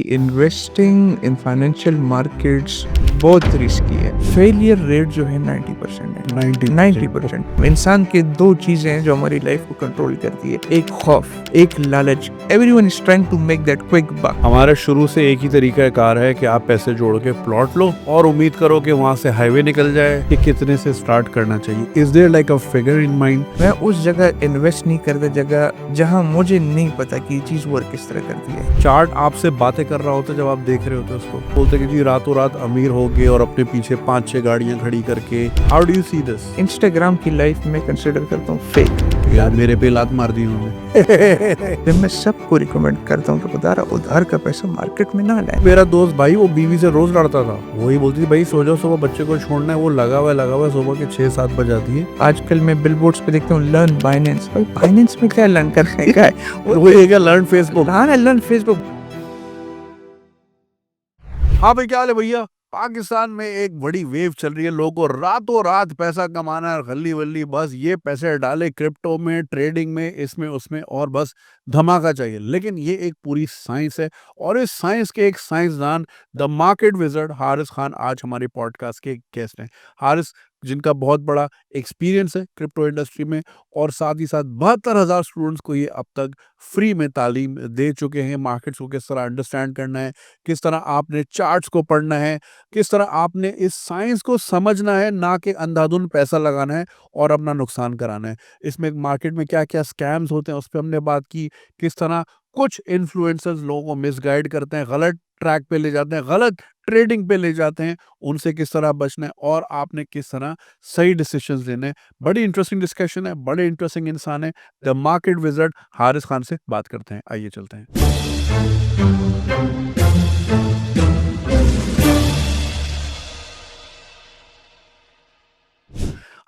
Investing in financial markets बहुत risky है। Failure rate जो है 90% है। 90% इंसान के दो चीजें हैं जो हमारी लाइफ को कंट्रोल करती है, एक खौफ, एक लालच। Everyone is trying to make that quick buck. हमारा शुरू से एक ही तरीका कार है कि आप पैसे जोड़ के प्लॉट लो और उम्मीद करो कि वहाँ से हाईवे निकल जाए कि कितने से स्टार्ट करना चाहिए। Is there like a figure in mind? मैं उस जगह इन्वेस्ट नहीं करता जगह जहां मुझे नहीं पता कि ये चीज वर्क किस तरह करती है। चार्ट आपसे बातें कर रहा होता है, जब आप देख रहे होते उसको बोलते कि जी रातों रात अमीर हो गए और अपने पीछे 5-6 गाड़ियां खड़ी करके। How do you see this? Instagram की लाइफ में कंसिडर करता हूँ फेक। यार मेरे पे लात मार दी उन्होंने। जब मैं सबको रिकमेंड करता हूँ कि बता उधार का पैसा मार्केट में ना लाए। मेरा दोस्त भाई वो बीवी से रोज लड़ता था, वही बोलती थी भाई सो जाओ, सुबह बच्चे को छोड़ना है, वो लगा हुआ है सुबह के 6-7 बज जाती है। आजकल मैं बिलबोर्ड्स पे देखता हूँ लर्न बाइनेंस। भाई बाइनेंस में क्या लर्न करने का है? वो ये क्या लर्न फेसबुक? हाँ ना, लर्न फेसबुक। हाँ भाई, क्या हाल है भैया? पाकिस्तान में एक बड़ी वेव चल रही है, लोगों को रातों रात पैसा कमाना है, गली वल्ली बस ये पैसे डाले क्रिप्टो में, ट्रेडिंग में, इसमें उसमें, और बस धमाका चाहिए। लेकिन ये एक पूरी साइंस है और इस साइंस के एक साइंसदान the market wizard Haris Khan आज हमारे पॉडकास्ट के गेस्ट हैं। हारिस जिनका बहुत बड़ा एक्सपीरियंस है क्रिप्टो इंडस्ट्री में और साथ ही साथ 72,000 स्टूडेंट्स को ये अब तक फ्री में तालीम दे चुके हैं। मार्केट्स को किस तरह अंडरस्टैंड करना है, किस तरह आपने चार्ट्स को पढ़ना है, किस तरह आपने इस साइंस को समझना है, ना कि अंधाधुंध पैसा लगाना है और अपना नुकसान कराना है। इसमें मार्केट में क्या क्या स्कैम्स होते हैं उस पर हमने बात की। किस तरह कुछ इन्फ्लुएंसर्स लोगों को मिसगाइड करते हैं, गलत ट्रैक पे ले जाते हैं, गलत ट्रेडिंग पे ले जाते हैं, उनसे किस तरह बचना है और आपने किस तरह सही डिसीजंस लेने हैं। बड़ी इंटरेस्टिंग डिस्कशन है, बड़े इंटरेस्टिंग इंसान है। The market wizard Haris Khan से बात करते हैं, आइए चलते हैं।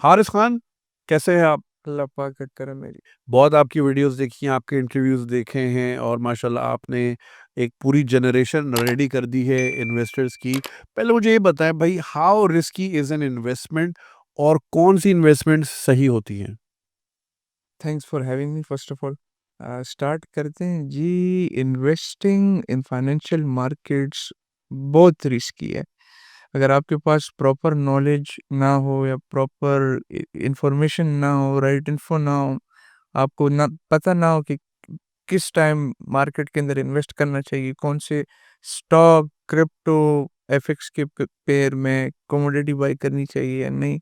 हारिस खान, कैसे हैं आप? अल्लाह पाक का करम मेरी। बहुत आपकी वीडियोस देखी हैं, आपके इंटरव्यूज देखे हैं और माशाल्लाह आपने एक पूरी जनरेशन रेडी कर दी है इन्वेस्टर्स की। पहले मुझे ये बताएं भाई, how risky is an investment और कौन सी इन्वेस्टमेंट सही होती हैं? Thanks for having me first of all. Start करते हैं जी। इन्वेस्टिंग इन फाइनेंशियल मार्केट्स बहुत रिस्की है। अगर आपके पास प्रॉपर नॉलेज ना हो या प्रॉपर इंफॉर्मेशन ना हो, राइट इन्फो ना हो, आपको ना पता ना हो कि किस टाइम मार्केट के अंदर इन्वेस्ट करना चाहिए, कौन से स्टॉक, क्रिप्टो, एफएक्स के पेयर में कमोडिटी बाई करनी चाहिए या नहीं,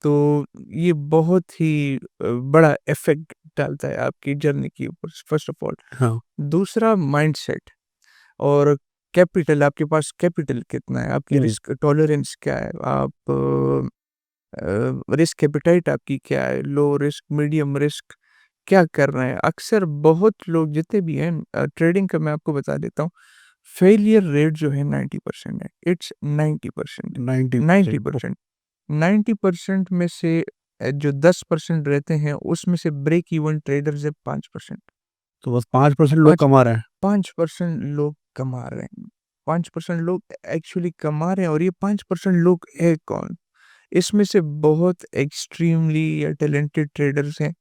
तो ये बहुत ही बड़ा इफेक्ट डालता है आपकी जर्नी के ऊपर, फर्स्ट ऑफ ऑल। हाँ। दूसरा माइंडसेट और कैपिटल। आपके पास कैपिटल कितना है, आपकी रिस्क टॉलरेंस क्या है, आप रिस्क एपेटाइट आपकी क्या है, लो रिस्क, मीडियम रिस्क, क्या कर रहे हैं। अक्सर बहुत लोग जितने भी हैं, ट्रेडिंग का मैं आपको बता देता हूँ, फेलियर रेट जो है 90% है। इट्स 90%। 90%। 90% में से जो 10% रहते हैं उसमें से ब्रेक इवन ट्रेडर्स है 5%। तो बस 5% लोग पाँच कमा रहे हैं। 5% लोग कमा रहे हैं। 5% लोग एक्चुअली कमा रहे हैं। और ये 5% लोग है कौन? इसमें से बहुत एक्सट्रीमली या टैलेंटेड ट्रेडर्स हैं,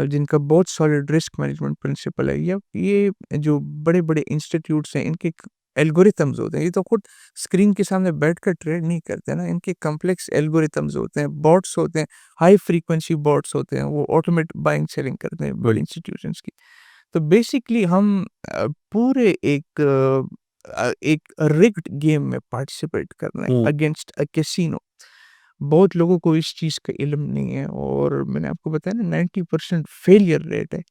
जिनका बहुत सॉलिड रिस्क मैनेजमेंट प्रिंसिपल है। या ये जो बड़े-बड़े इंस्टीट्यूट्स हैं, इनके एल्गोरिथम्स होते हैं। ये तो खुद स्क्रीन के सामने बैठकर ट्रेड नहीं करते ना, इनके कॉम्प्लेक्स एल्गोरिथम्स होते हैं, बॉट्स होते हैं, हाई फ्रीक्वेंसी बॉट्स होते हैं, वो ऑटोमेट बाइंग सेलिंग करते हैं बड़ी इंस्टीट्यूशंस की। तो बेसिकली हम पूरे एक रिग्ड गेम में पार्टिसिपेट कर रहे हैं अगेंस्ट अ कैसीनो। बहुत लोगों को इस चीज़ का इल्म नहीं है और मैंने आपको बताया ना 90% फेलियर रेट है।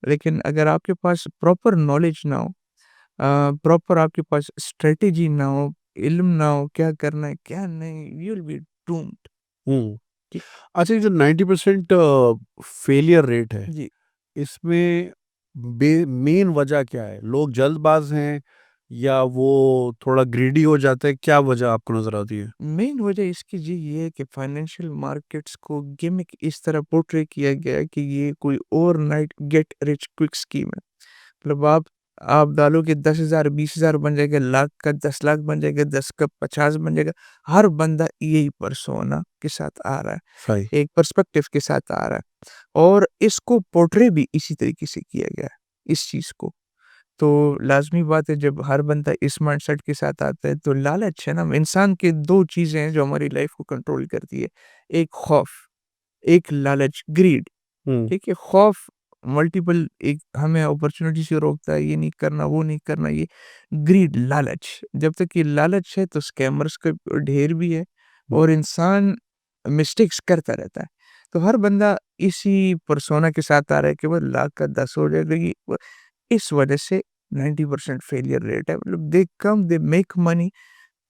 लेकिन अगर आपके पास प्रॉपर नॉलेज ना हो, प्रॉपर आपके पास स्ट्रैटेजी ना हो, इल्म ना हो क्या करना है, क्या नहीं, यू विल बी डूम्ड। हम्म। जी। अच्छा, ये जो 90% फेलियर रेट है, जी। इसमें मेन वजह क्या है? लोग जल्दबाज हैं या वो थोड़ा ग्रीडी हो जाते हैं? क्या वजह आपको नजर आती है? मेन वजह इसकी जी ये है कि फाइनेंशियल मार्केट्स को गिमिक इस तरह पोर्ट्रे किया गया है कि ये कोई overnight get rich quick scheme है। मतलब आप डालोगे 10,000 20,000 बन जाएगा, लाख का 10 लाख बन जाएगा, 10 का 50 बन जाएगा। हर बंदा यही पर्सोना के साथ आ रहा है, सही। एक पर्सपेक्टिव के साथ आ रहा है और इसको पोर्ट्रे भी इसी तरीके से किया गया है, इस चीज़ को। तो लाज़मी बात है जब हर बंदा इस माइंडसेट के साथ आता है तो लालच है ना, इंसान के 2 चीज़ें हैं जो हमारी लाइफ़ को कंट्रोल करती है। एक खौफ, एक लालच, ग्रीड। हुँ, ठीक है? खौफ मल्टीपल एक हमें अपॉर्च्युनिटी से रोकता है, ये नहीं करना, वो नहीं करना, ये ग्रीड लालच। जब तक ये लालच है तो स्कैमर्स का ढेर भी है हुँ, और इंसान मिस्टेक्स करता रहता है। तो हर बंदा इसी पर्सोना के साथ आ रहा है कि वो लाख का 10 हो जाएगा ये इस वजह से 90% फेलियर रेट है। मतलब दे कम, दे मेक मनी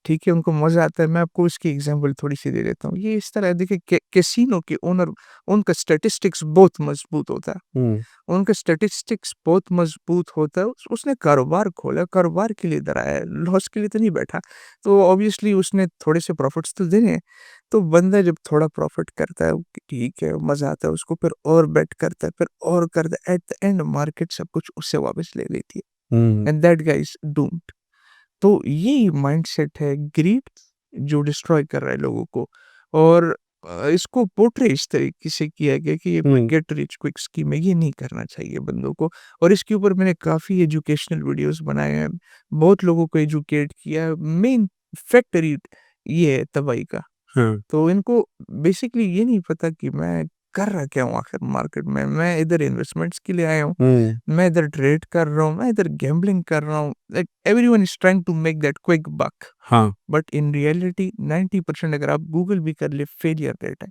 ठीक है, उनको मज़ा आता है। मैं आपको उसकी एग्ज़ाम्पल थोड़ी-सी दे देता हूँ। ये इस तरह है देखिए कैसीनो के ओनर उनका स्टैटिस्टिक्स बहुत मज़बूत होता है। हुँ, उनका स्टैटिस्टिक्स बहुत मज़बूत होता है। उसने कारोबार खोला, कारोबार के लिए इधर आया है, लॉस के लिए तो नहीं बैठा। तो ऑब्वियसली उसने थोड़े से प्रॉफ़िट्स तो देने हैं। तो बंदा जब थोड़ा प्रॉफ़िट करता है, ठीक है, मज़ा आता है उसको, फिर और बेट करता है, फिर और करता है। एट द एंड मार्केट सब कुछ उससे वापस ले लेती हुँ, है and that guy is doomed. तो यही माइंडसेट है ग्रीड जो डिस्ट्रॉय कर रहा है लोगों को और इसको पोर्ट्रे इस तरीके से किया गया कि ये कोई हुँ, गेट रिच क्विक स्कीम है, ये नहीं करना चाहिए बंदों को और इसके ऊपर मैंने काफ़ी एजुकेशनल वीडियोस बनाए हैं, बहुत लोगों को एजुकेट किया है। मेन फैक्टर ये है तबाही का। हाँ, तो इनको बेसिकली ये नहीं पता कि मैं कर रहा क्या हूँ आखिर मार्केट में, मैं इधर इन्वेस्टमेंट्स के लिए आया हूँ, हुँ, मैं इधर ट्रेड कर रहा हूँ, मैं इधर गैम्बलिंग कर रहा हूँ। Like everyone is trying to make that quick buck हाँ, बट इन रियलिटी 90% अगर आप गूगल भी कर ले फेलियर रेट है।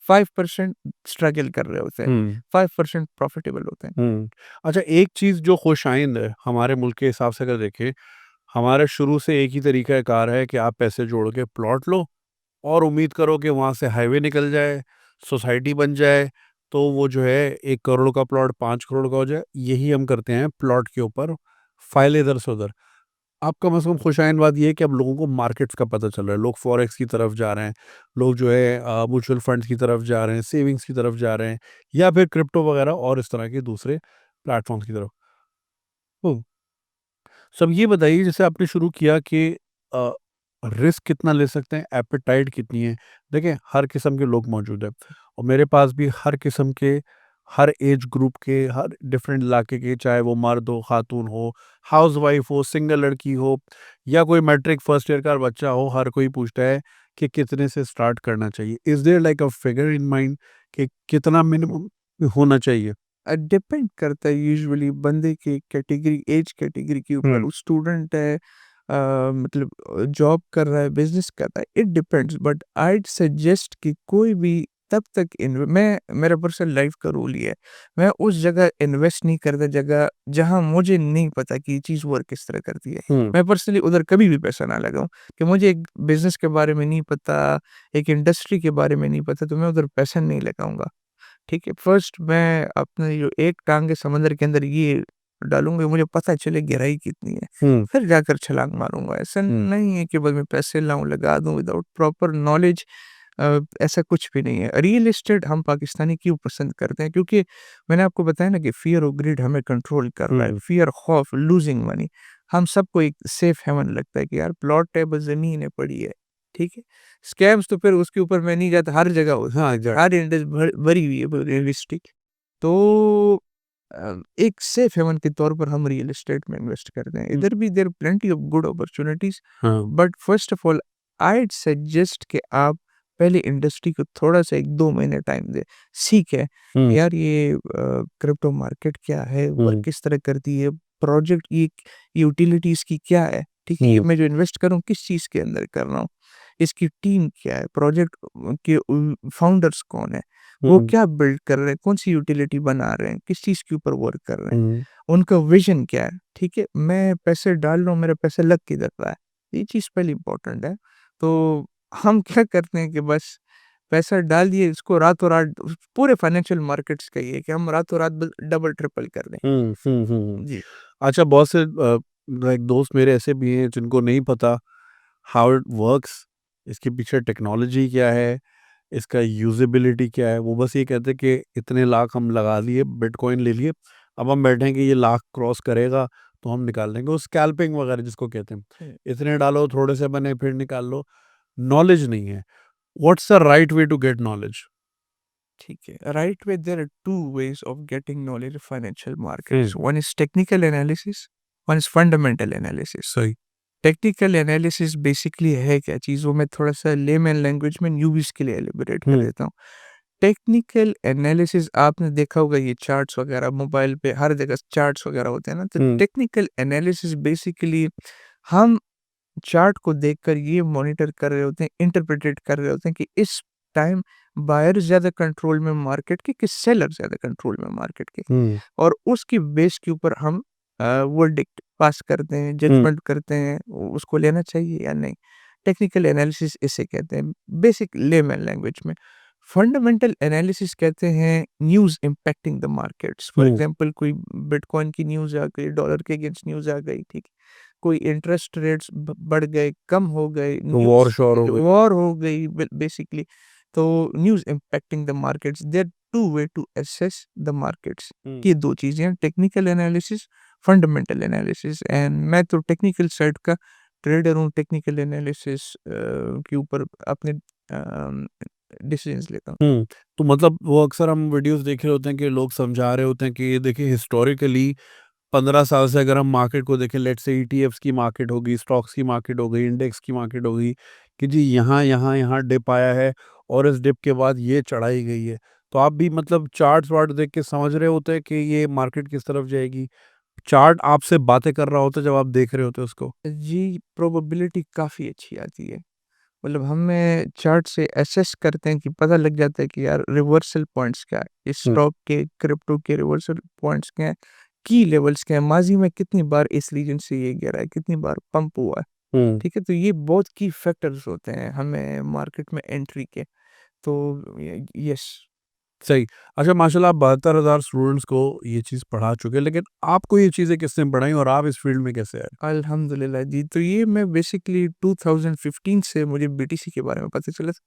5% स्ट्रगल कर रहे होते हैं, हुँ, 5% प्रॉफिटेबल होते हैं। हुँ। अच्छा, एक चीज़ जो खुशाइंद है हमारे मुल्क के हिसाब से अगर देखें, हमारा शुरू से एक ही तरीक़ा-कार है कि आप पैसे जोड़ के प्लॉट लो और उम्मीद करो कि वहाँ से हाईवे निकल जाए, सोसाइटी बन जाए, तो वो जो है 1 करोड़ का प्लॉट 5 करोड़ का हो जाए। यही हम करते हैं प्लॉट के ऊपर, फाइल इधर से उधर। अब कम से कम खुशाइन बात ये है कि अब लोगों को मार्केट्स का पता चल रहा है। लोग फॉरेक्स की तरफ जा रहे हैं, लोग जो है म्यूचुअल फंड्स की तरफ जा रहे हैं, सेविंग्स की तरफ जा रहे हैं या फिर क्रिप्टो वगैरह और इस तरह के दूसरे प्लेटफ़ॉर्म्स की तरफ। तो सब ये बताइए जैसे आपने शुरू किया कि अ, रिस्क कितना ले सकते हैं, एपेटाइट कितनी है? देखिए, हर किस्म के लोग मौजूद हैं और मेरे पास भी हर किस्म के, हर एज ग्रुप के, हर डिफरेंट इलाके के, चाहे वो मर्द हो, खातून हो, हाउसवाइफ हो, सिंगल लड़की हो या कोई मैट्रिक फर्स्ट ईयर का बच्चा हो, हर कोई पूछता है कि कितने से स्टार्ट करना चाहिए? Is there like a figure in mind कि कितना मिनिमम होना चाहिए? डिपेंड करता है यूजुअली बंदे की कैटेगरी एज कैटेगरी के ऊपर। हुँ, वो स्टूडेंट है मतलब जॉब कर रहा है, बिज़नेस कर रहा है, it depends but I'd suggest कि कोई भी तब तक मैं मेरा पर्सनल लाइफ का रूल ये है, मैं उस जगह इन्वेस्ट नहीं करता जगह जहाँ मुझे नहीं पता कि ये चीज़ वर्क किस तरह करती है। हुँ, मैं पर्सनली उधर कभी भी पैसा ना लगाऊँ कि मुझे एक बिज़नेस के बारे में नहीं पता, एक इंडस्ट्री के बारे में नहीं पता तो मैं उधर पैसा नहीं लगाऊँगा। ठीक है, फर्स्ट मैं अपने जो एक टाँग है समंदर के अंदर ये डालूँगा, मुझे पता चले गहराई कितनी है, हुँ, फिर जाकर छलांग मारूँगा। ऐसा हुँ, नहीं है कि बस मैं पैसे लाऊँ, लगा दूँ विदाउट प्रॉपर नॉलेज ऐसा कुछ भी नहीं है। रियल एस्टेट हम पाकिस्तानी क्यों पसंद करते हैं? क्योंकि मैंने आपको बताया ना कि फ़ियर और ग्रीड हमें कंट्रोल कर रहा है। हुँ, फ़ियर, खौफ, लूज़िंग मनी। हम सबको एक सेफ हेवन लगता है कि यार प्लॉट है, बस ज़मीन है, पड़ी है। ठीक है? स्कैम्स तो फिर उसके ऊपर मैं नहीं जाता, हर जगह होते हाँ, हैं। एग्ज़ैक्ट हर इंडस भरी हुई है रियलिस्टिक। तो एक सेफ हेवन के तौर पर हम रियल एस्टेट में इन्वेस्ट करते हैं। हुँ, इधर भी there plenty of good opportunities हाँ, but first of all I'd suggest कि आप पहले इंडस्ट्री को थोड़ा-सा 1-2 महीने टाइम दें। सीखें, हुँ, यार ये क्रिप्टो मार्केट क्या है? वर्क हुँ, किस तरह करती है? प्रोजेक्ट ये यूटिलिटी इसकी क्या है? ठीक है? ये हुँ, मैं जो इन्वेस्ट कर रहा हूँ किस चीज़ के अंदर कर रहा हूँ? इसकी टीम क्या है? प्रोजेक्ट के फाउंडर्स कौन है? वो हुँ, क्या बिल्ड कर रहे हैं? कौन-सी यूटिलिटी बना रहे हैं? किस चीज़ के ऊपर वर्क कर रहे हैं? हुँ, उनका विज़न क्या है? ठीक है? मैं पैसे डाल रहा हूँ, मेरा पैसा लग किधर रहा है? ये चीज़ पहले इम्पोर्टेंट है। तो हम क्या करते हैं कि बस पैसा डाल दिए, इसको रातों-रात पूरे फाइनेंशियल मार्केट्स का ये है कि हम रातों-रात बस डबल ट्रिपल कर दें। हुँ, हुँ, हुँ। जी। अच्छा, बहुत से लाइक दोस्त मेरे ऐसे भी हैं जिनको नहीं पता हाउ इट वर्क्स, इसके पीछे टेक्नोलॉजी क्या है, इसका यूज़ेबिलिटी क्या है। वो बस ये कहते हैं कि इतने लाख हम लगा दिए, बिटकॉइन ले लिए, अब हम बैठे हैं कि ये लाख क्रॉस करेगा तो हम निकाल देंगे। वो स्कैल्पिंग वगैरह जिसको कहते हैं। हुँ, इतने डालो, थोड़े से बने, फिर निकाल लो। नॉलेज नहीं है। What's the right way to get knowledge? ठीक है। Right way there are 2 ways of getting knowledge of financial hmm, markets. One is technical analysis one is fundamental analysis. सही। टेक्निकल एनालिसिस बेसिकली है क्या चीज़, वो मैं थोड़ा-सा लेमैन लैंग्वेज में newbies के लिए एलिबरेट कर हुँ, देता हूँ। टेक्निकल एनालिसिस आपने देखा होगा, ये चार्ट्स वगैरह मोबाइल पे हर जगह चार्ट्स वगैरह होते हैं ना, तो हुँ, टेक्निकल एनालिसिस बेसिकली हम चार्ट को देखकर ये मॉनिटर कर रहे होते हैं, इंटरप्रेटेड कर रहे होते हैं कि इस टाइम बायर ज़्यादा कंट्रोल में मार्केट के कि सेलर ज़्यादा कंट्रोल में मार्केट के, हुँ, और उसकी बेस के ऊपर हम वर्डिक्ट पास करते हैं, हुँ, जजमेंट करते हैं, उसको लेना चाहिए या नहीं। टेक्निकल एनालिसिस इसे कहते हैं, बेसिक लेमैन लैंग्वेज में। फंडामेंटल एनालिसिस कहते हैं news impacting the markets. For hmm, example कोई बिटकॉइन की न्यूज़ आ गई, डॉलर के अगेंस्ट न्यूज़ आ गई, ठीक है? कोई इंटरेस्ट रेट्स बढ़ गए, कम हो गए, वॉर-शॉर हो न्यूज़ गई। वॉर हो गई बेसिकली। तो news impacting the markets, there are two ways to assess the markets. हुँ, ये 2 चीज़ें हैं, technical analysis, fundamental analysis. And मैं तो टेक्निकल साइड का ट्रेडर हूँ, टेक्निकल एनालिसिस के ऊपर अपने डिसीजंस लेता हूँ। हुँ। तो मतलब वो अक्सर हम वीडियोज़ देख रहे होते हैं कि लोग समझा रहे होते हैं कि ये देखिए हिस्टोरिकली 15 साल से अगर हम मार्केट को देखें, लेट्स से ईटीएफ्स की मार्केट हो गई, स्टॉक्स की मार्केट हो गई, इंडेक्स की मार्केट हो गई, कि जी यहाँ डिप आया है और इस डिप के बाद ये चढ़ाई गई है। तो आप भी मतलब चार्ट्स-वार्ट देख के समझ रहे होते हैं कि ये मार्केट किस तरफ जाएगी? चार्ट आपसे बातें कर रहा होता है जब आप देख रहे होते हैं उसको? जी, प्रोबेबिलिटी काफ़ी अच्छी आती है। मतलब हमें चार्ट से एसेस करते हैं कि पता लग जाता है कि यार रिवर्सल पॉइंट्स क्या है, इस हुँ, स्टॉक के, क्रिप्टो के रिवर्सल पॉइंट्स क्या हैं, की लेवल्स क्या हैं, माज़ी में कितनी बार इस रीजन से ये गिरा है, कितनी बार पंप हुआ है, हुँ। ठीक है? तो ये बहुत की फैक्टर्स होते हैं हमें मार्केट में एंट्री के। तो यस। सही। अच्छा माशाल्लाह आप 72,000 स्टूडेंट्स को ये चीज़ पढ़ा चुके हैं, लेकिन आपको ये चीज़ें किसने पढ़ाई और आप इस फील्ड में कैसे आए? अल्हम्दुलिल्लाह जी, तो ये मैं बेसिकली 2015 से मुझे बीटीसी के बारे में पता चला था,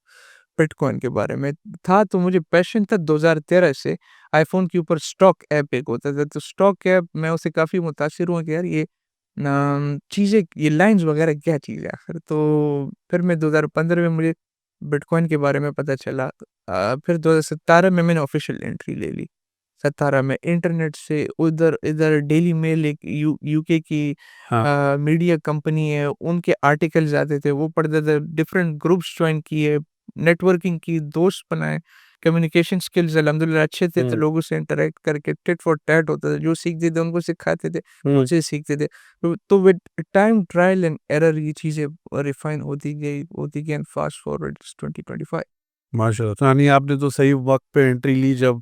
बिटकॉइन के बारे में था, तो मुझे पैशन था 2013 से। आईफ़ोन के ऊपर स्टॉक ऐप एक होता था, तो स्टॉक ऐप मैं उससे काफ़ी मुतासिर हुआ कि यार ये चीज़ें, ये लाइन्स वगैरह क्या चीज़ है आखिर? तो फिर मैं 2015 में मुझे बिटकॉइन के बारे में पता चला। फिर 2017 में मैंने ऑफ़िशियल एंट्री ले ली। 17 में इंटरनेट से उधर इधर डेली मेल, एक यूके की हाँ। मीडिया कंपनी है, उनके आर्टिकल्स आते थे, वो पढ़ते थे, डिफरेंट ग्रुप्स जॉइन किए, नेटवर्किंग की, दोस्त बनाए, कम्युनिकेशन स्किल्स अल्हम्दुलिल्लाह अच्छे थे, तो हुँ, लोगों से इंटरैक्ट करके टिट फॉर टैट होता था, जो सीखते थे उनको सिखाते थे, हुँ। उनसे सीखते थे। तो with time, trial and error ये चीज़ें रिफाइन होती गई एंड फास्ट फॉरवर्ड 2025। माशाल्लाह, तो यानी आपने तो सही वक़्त पे एंट्री ली जब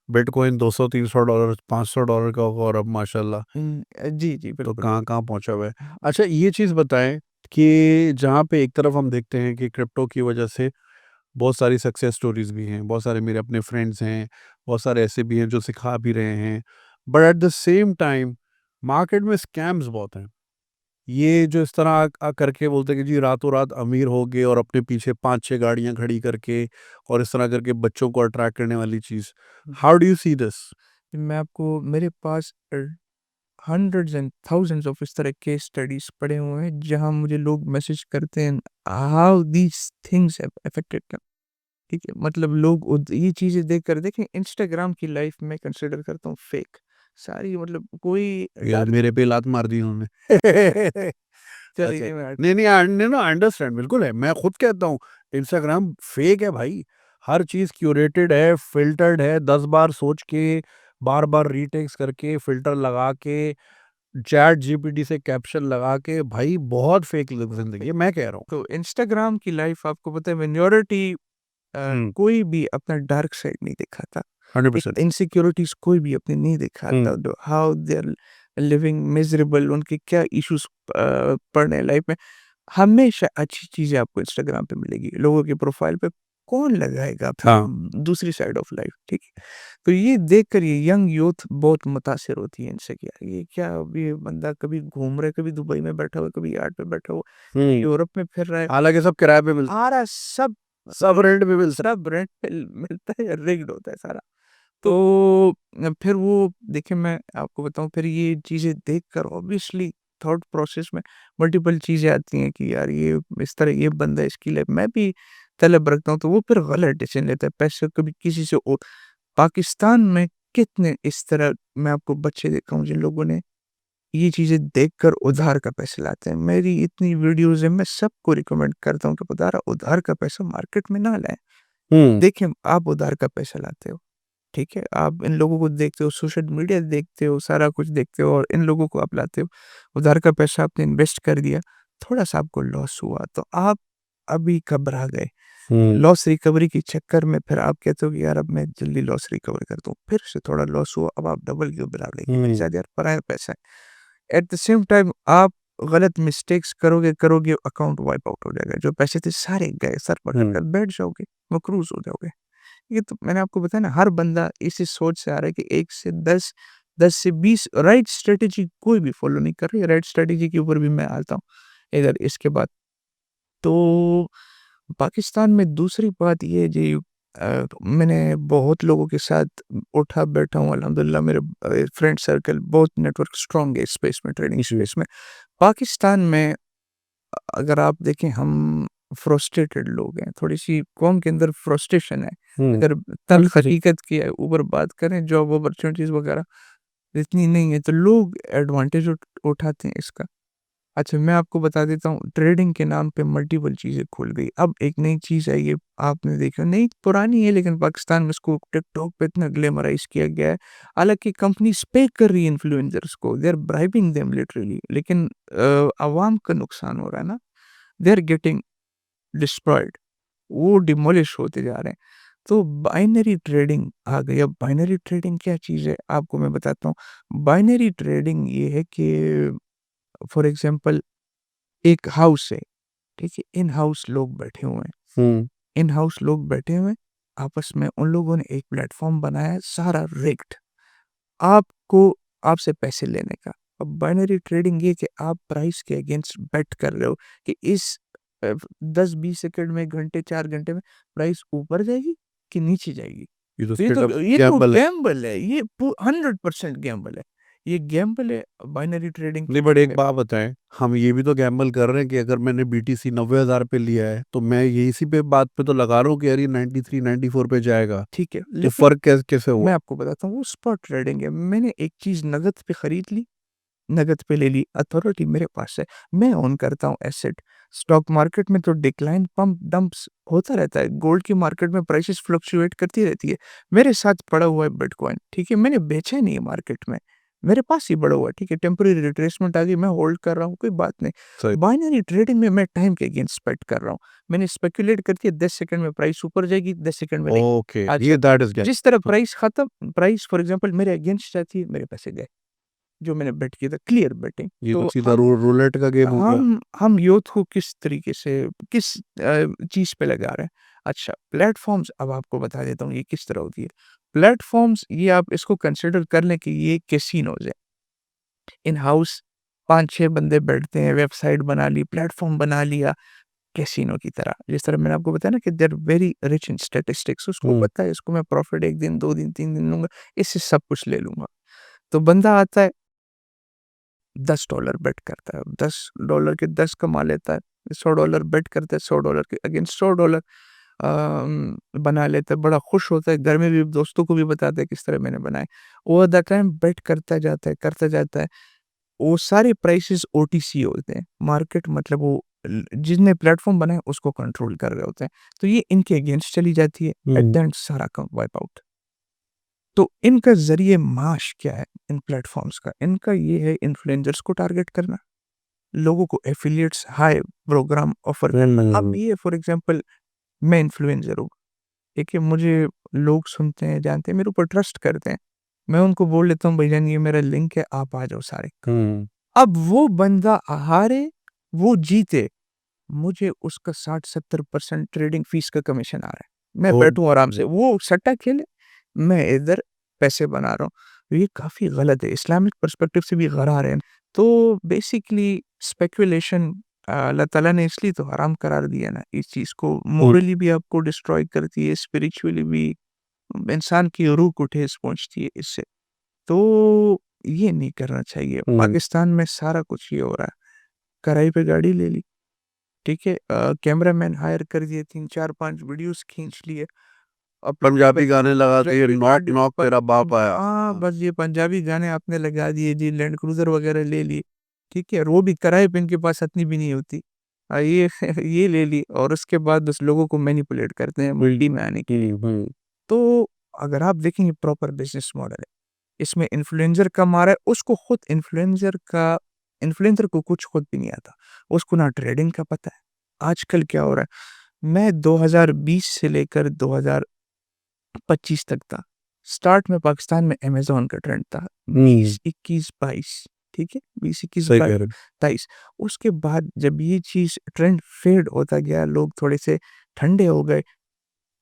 बिटकॉइन $200-300 $500 का होगा और अब माशाल्लाह जी, जी, तो बिल्कुल, बिल्कुल। कहाँ-कहाँ पहुँचा हुआ है। अच्छा ये चीज़ बताएँ कि जहाँ पे एक तरफ हम देखते हैं कि क्रिप्टो की वजह से बहुत सारी सक्सेस स्टोरीज़ भी हैं, बहुत सारे मेरे अपने फ्रेंड्स हैं, बहुत सारे ऐसे भी हैं जो सिखा भी रहे हैं। But at the same time market में स्कैम्स बहुत हैं। ये जो इस तरह करके बोलते हैं कि जी रातों-रात अमीर हो गए और अपने पीछे 5-6 गाड़ियाँ खड़ी करके और इस तरह करके बच्चों को अट्रैक्ट करने वाली चीज़। How do you see this? मैं आपको, मेरे पास हंड्रेड्स एंड थाउजेंड्स ऑफ इस तरह केस स्टडीज पड़े हुए हैं जहां मुझे लोग मैसेज करते हैं how these things have affected them. ठीक है, मतलब लोग ये चीजें देख कर देखें, इंस्टाग्राम की लाइफ में कंसिडर करता हूँ फेक सारी, मतलब कोई यार डर। मेरे पे लात मार दी उन्होंने। अच्छा। चलिए मैं नहीं, नहीं, नहीं, आई अंडरस्टैंड बिल्कुल है। मैं खुद कहता हूँ इंस्टाग्राम फेक है भाई। हर चीज़ क्यूरेटेड है, फ़िल्टर्ड है, 10 बार सोच के, बार-बार रीटेक्स्ट करके, फ़िल्टर लगा के, चैट जीपीटी से कैप्शन लगा के, भाई बहुत फेक ल ज़िंदगी है, मैं कह रहा हूँ। तो इंस्टाग्राम की लाइफ आपको पता है, मेजॉरिटी हुँ, कोई भी अपना डार्क साइड नहीं दिखाता। एक 100%। इनसिक्योरिटीज़ कोई भी अपनी नहीं हुँ, दिखाता, दो how they are living miserable, उनके क्या इश्यूज़ पड़ रहे हैं लाइफ़ में। हमेशा अच्छी चीज़ें आपको इंस्टाग्राम पे मिलेगी, लोगों के प्रोफ़ाइल पे कौन लगाएगा अपनी हाँ। दूसरी साइड ऑफ लाइफ़, ठीक है? तो ये देखकर ये यंग यूथ बहुत मुतासिर होती है इनसे कि यार ये क्या, अब ये बंदा कभी घूम रहा है, कभी दुबई में बैठा हुआ है, कभी यार्ड पे बैठा हुआ है, कभी हुँ, यूरोप में फिर रहा है। हालाँकि सब किराए पे मिलता आ रहा सब सब रेंट पे मिलता सब रेंट पे मिलता है या रिग्ड होता है सारा। तो फिर वो देखिए, मैं आपको बताऊँ, फिर ये चीज़ें देखकर ऑब्वियसली थॉट प्रोसेस में मल्टीपल चीज़ें आती हैं कि यार ये इस तरह ये बंदा, इसकी लाइफ मैं भी तलब रखता हूँ, तो वो फिर गलत डिसीजन लेता है। पैसे कभी किसी से पाकिस्तान में कितने इस तरह मैं आपको बच्चे देखा हूँ जिन लोगों ने ये चीज़ें देखकर उधार का पैसा लाते हैं। मेरी इतनी वीडियोज़ हैं, मैं सबको रिकमेंड करता हूँ कि उधार का पैसा मार्केट में ना लाएँ। हुँ, देखिए, आप उधार का पैसा लाते हो, ठीक है? आप इन लोगों को देखते हो, सोशल मीडिया देखते हो, सारा कुछ देखते हो और इन लोगों को आप लाते हो। उधार का पैसा आपने इन्वेस्ट कर दिया, थोड़ा-सा आपको लॉस हुआ, तो आप अभी घबरा गए। हुँ, लॉस रिकवरी के चक्कर में फिर आप कहते हो कि यार अब मैं जल्दी लॉस रिकवर कर दूँ। फिर से थोड़ा लॉस हुआ, अब आप डबल क्यों घबरा रहे कि मेरे हुँ, साथ यार पराया पैसा है। एट द सेम टाइम आप गलत मिस्टेक्स करोगे, अकाउंट वाइप आउट हो जाएगा। जो पैसे थे सारे गए, सर पकड़ हुँ, कर बैठ जाओगे, मकरूज़ हो जाओगे। ये तो मैंने आपको बताया ना, हर बंदा इसी सोच से आ रहा है कि 1 से 10, 10 से 20 राइट स्ट्रैटेजी कोई भी फॉलो नहीं कर रही है। राइट स्ट्रैटेजी के ऊपर भी मैं आता हूँ इधर इसके बाद। तो पाकिस्तान में दूसरी बात ये जी, मैंने बहुत लोगों के साथ उठा बैठा हूँ अल्हम्दुलिल्लाह, मेरे फ्रेंड सर्कल बहुत नेटवर्क स्ट्रॉन्ग है इस स्पेस में, ट्रेडिंग जी, स्पेस में। पाकिस्तान में अगर आप देखें, हम फ्रस्ट्रेटेड लोग हैं, थोड़ी-सी कौम के अंदर फ्रस्ट्रेशन है। हुँ, अगर तल्ख़ हकीकत की ऊपर बात करें, जॉब अपॉर्च्युनिटीज़ वगैरह इतनी नहीं है, तो लोग एडवांटेज उठाते हैं इसका। अच्छा, मैं आपको बता देता हूँ, ट्रेडिंग के नाम पे मल्टीपल चीज़ें खुल गई। अब एक नई चीज़ आई है, आपने देखा नई पुरानी है लेकिन पाकिस्तान में इसको टिकटॉक पे इतना ग्लैमराइज़ किया गया है। हालाँकि कंपनीज़ पे कर रही है इन्फ्लुएंसर्स को, they are bribing them literally, लेकिन अवाम का नुकसान हो रहा है ना, दे आर गेटिंग डिस्ट्रॉयड, वो डिमोलिश होते जा रहे हैं। तो बाइनरी ट्रेडिंग आ गई। अब बाइनरी ट्रेडिंग क्या चीज़ है, आपको मैं बताता हूँ। बाइनरी ट्रेडिंग ये है कि फॉर एग्ज़ाम्पल एक हाउस है, ठीक है? इन हाउस लोग बैठे हुए हैं। हुँ, इन हाउस लोग बैठे हुए हैं, आपस में उन लोगों ने एक प्लेटफ़ॉर्म बनाया है, सारा रिग्ड, आपको आपसे पैसे लेने का। अब बाइनरी ट्रेडिंग ये कि आप प्राइस के अगेंस्ट बेट कर रहे हो कि इस 10-20 सेकंड में, घंटे, 4 घंटे में प्राइस ऊपर जाएगी कि नीचे जाएगी। ये तो तो ये स्ट्रेट अप तो ये तो गैम्बल है। गैम्बल है, ये 100% गैम्बल है। ये गैम्बल है बाइनरी ट्रेडिंग के नहीं बट एक में। बात बताएँ, हम ये भी तो गैम्बल कर रहे हैं कि अगर मैंने बीटीसी 90,000 पे लिया है, तो मैं ये इसी पे बात पे तो लगा रहा हूँ कि यार ये 93, 94 पे जाएगा। ठीक है, तो लेकिन फ़र्क कैसे हुआ? मैं आपको बताता हूँ, वो स्पॉट ट्रेडिंग है। मैंने एक चीज़ नकद पे खरीद ली, नकद पे ले ली, अथॉरिटी मेरे पास है, मैं ओन करता हूँ एसेट। स्टॉक मार्केट में तो डिक्लाइन, पंप, डंप्स होता रहता है। गोल्ड की मार्केट में प्राइसेस फ्लक्चुएट करती रहती है। मेरे साथ पड़ा हुआ है बिटकॉइन, ठीक है? मैंने बेचा नहीं है मार्केट में, मेरे पास ही पड़ा हुआ है, ठीक है? टेम्परेरी रिट्रेसमेंट आ गई, मैं होल्ड कर रहा हूँ, कोई बात नहीं। सही बाइनरी ट्रेडिंग में मैं टाइम के अगेंस्ट बेट कर रहा हूँ। मैंने स्पेकुलेट कर दिया 10 सेकंड में प्राइस ऊपर जाएगी, 10 सेकंड में नहीं। ओके, अच्छा, ये दैट इज़ जिस तरह गैम्बल। प्राइस फॉर एग्ज़ाम्पल मेरे अगेंस्ट जाती है, मेरे पैसे गए, जो मैंने बेट किया था, क्लियर बेटिंग। ये तो तो सीधा रूलेट का गेम हो गया। हम यूथ को किस तरीके से, किस चीज़ पे लगा रहे हैं। अच्छा, प्लेटफ़ॉर्म्स अब आपको बता देता हूँ ये किस तरह होती है। प्लेटफ़ॉर्म्स ये आप इसको कंसिडर कर लें कि ये कैसीनोज़ है। इन हाउस 5-6 बंदे बैठते हैं, वेबसाइट बना ली, प्लेटफ़ॉर्म बना लिया, कैसीनो की तरह। जिस तरह मैंने आपको बताया ना कि they are very rich in statistics, उसको हुँ, पता है इसको मैं प्रॉफ़िट 1 दिन, 2 दिन, 3 दिन लूँगा, इससे सब कुछ ले लूँगा। तो बंदा आता है, $10 बेट करता है, $10 के 10 कमा लेता है, $100 बेट करता है, $100 के अगेंस्ट $100 बना लेता है, बड़ा खुश होता है, घर में भी दोस्तों को भी बताता है किस तरह मैंने बनाए। ओवर द टाइम बेट करता जाता है, वो सारे प्राइसेस ओटीसी होते हैं, मार्केट मतलब वो जिसने प्लेटफ़ॉर्म बनाया उसको कंट्रोल कर रहे होते हैं, तो ये इनके अगेंस्ट चली जाती है, एट हुँ, द एंड सारा काम वाइप आउट। तो इनका ज़रिए माश क्या है इन प्लेटफ़ॉर्म्स का? इनका ये है इन्फ्लुएंसर्स को टारगेट करना, लोगों को एफ़िलिएट्स हाई प्रोग्राम ऑफ़र करना। अब हुँ, ये फॉर एग्ज़ाम्पल मैं इन्फ्लुएंसर हूँ, ठीक है? मुझे लोग सुनते हैं, जानते हैं, मेरे ऊपर ट्रस्ट करते हैं। मैं उनको बोल देता हूँ, भईजान ये मेरा लिंक है, आप आ जाओ सारे। हुँ, अब वो बंदा हारे, वो जीते, मुझे उसका 60-70% ट्रेडिंग फ़ीस का कमीशन आ रहा है। मैं ओह! बैठूँ आराम से, वो सट्टा खेले, मैं इधर पैसे बना रहा हूँ। तो ये काफ़ी गलत है, इस्लामिक पर्सपेक्टिव से भी गरार है। तो बेसिकली स्पेकुलेशन अल्लाह ताला ने इसलिए तो हराम करार दिया ना इस चीज़ को, हुँ, मोरली भी आपको डिस्ट्रॉय करती है, स्पिरिचुअली भी इंसान की रूह को ठेस पहुँचती है इससे। तो ये नहीं करना चाहिए। हुँ, पाकिस्तान में सारा कुछ ये हो रहा है, किराए पे गाड़ी ले ली, ठीक है? कैमरामैन हायर कर दिए, 3, 4, 5 वीडियोज़ खींच लिए। पंजाबी गाने लगाते ये नॉक नॉक प- तेरा बाप आया। हाँ बस ये पंजाबी गाने आपने लगा दिए जी, लैंड क्रूजर वगैरह ले ली, ठीक है, और वो भी किराए पे, इनके पास इतनी भी नहीं होती। ये ये ले ली, और उसके बाद बस लोगों को मैनिपुलेट करते हैं मंडी में आने के लिए। तो अगर आप देखेंगे प्रॉपर बिजनेस मॉडल है, इसमें इन्फ्लुएंसर कमा रहा है, उसको खुद इन्फ्लुएंसर को कुछ खुद भी नहीं आता, उसको ना ट्रेडिंग का पता है। आजकल क्या हो रहा है, मैं 2020 से लेकर 2025 तक था, स्टार्ट में पाकिस्तान में अमेज़न का ट्रेंड था, 20, 21, 22, ठीक है? 20, 21, सही कह रहे हो। 22। उसके बाद जब ये चीज़ ट्रेंड फेड होता गया, लोग थोड़े से ठंडे हो गए,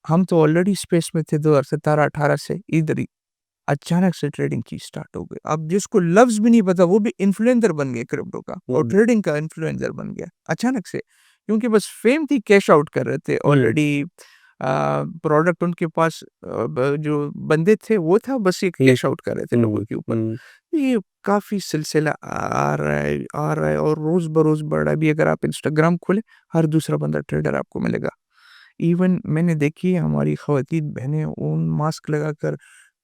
हम तो ऑलरेडी स्पेस में थे 2017-18 से, इधर ही अचानक से ट्रेडिंग की स्टार्ट हो गई। अब जिसको लफ्ज़ भी नहीं पता, वो भी इन्फ्लुएंसर बन गए क्रिप्टो का, और ट्रेडिंग का इन्फ्लुएंसर बन गया अचानक से। क्योंकि बस फेम थी, कैश आउट कर रहे थे ऑलरेडी, प्रोडक्ट उनके पास, जो बंदे थे वो था, बस ये कैश आउट कर रहे थे लोगों के ऊपर। ये काफ़ी सिलसिला आ रहा है, और रोज़ बरोज़ बढ़ रहा है। अभी अगर आप इंस्टाग्राम खोलें, हर दूसरा बंदा ट्रेडर आपको मिलेगा। इवन मैंने देखी है, हमारी ख़वातीन बहनें उन मास्क लगाकर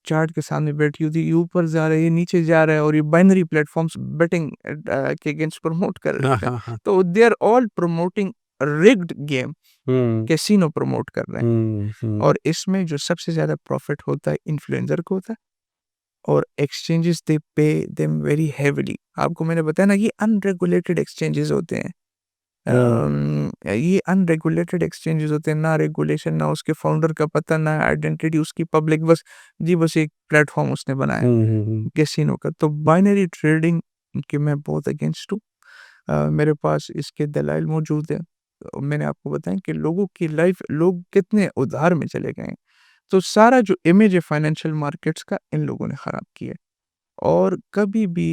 चार्ट के सामने बैठी होती है, ये ऊपर जा रहा है, ये नीचे जा रहा है, और ये बाइनरी प्लेटफ़ॉर्म्स बेटिंग के अगेंस्ट प्रमोट कर रहे हाँ, हैं। हाँ, हाँ। तो they are all promoting rigged game, casino promote कर रहे हैं, और इसमें जो सबसे ज़्यादा प्रॉफ़िट होता है इन्फ्लुएंसर को होता है, और एक्सचेंजेस दे पे देम वेरी हेवीली। आपको मैंने बताया ना, ये अनरेगुलेटेड एक्सचेंजेस होते हैं। ये अनरेगुलेटेड एक्सचेंजेस होते हैं, ना रेगुलेशन, ना उसके फाउंडर का पता, ना आइडेंटिटी उसकी पब्लिक, बस जी बस एक प्लेटफॉर्म उसने बनाया कैसीनो का। तो बाइनरी ट्रेडिंग के मैं बहुत अगेंस्ट हूँ। मेरे पास इसके दलाइल मौजूद हैं। मैंने आपको बताया कि लोगों की लाइफ, लोग कितने उधार में चले गए हैं। तो सारा जो इमेज है फाइनेंशियल मार्केट्स का, इन लोगों ने ख़राब किया है। और कभी भी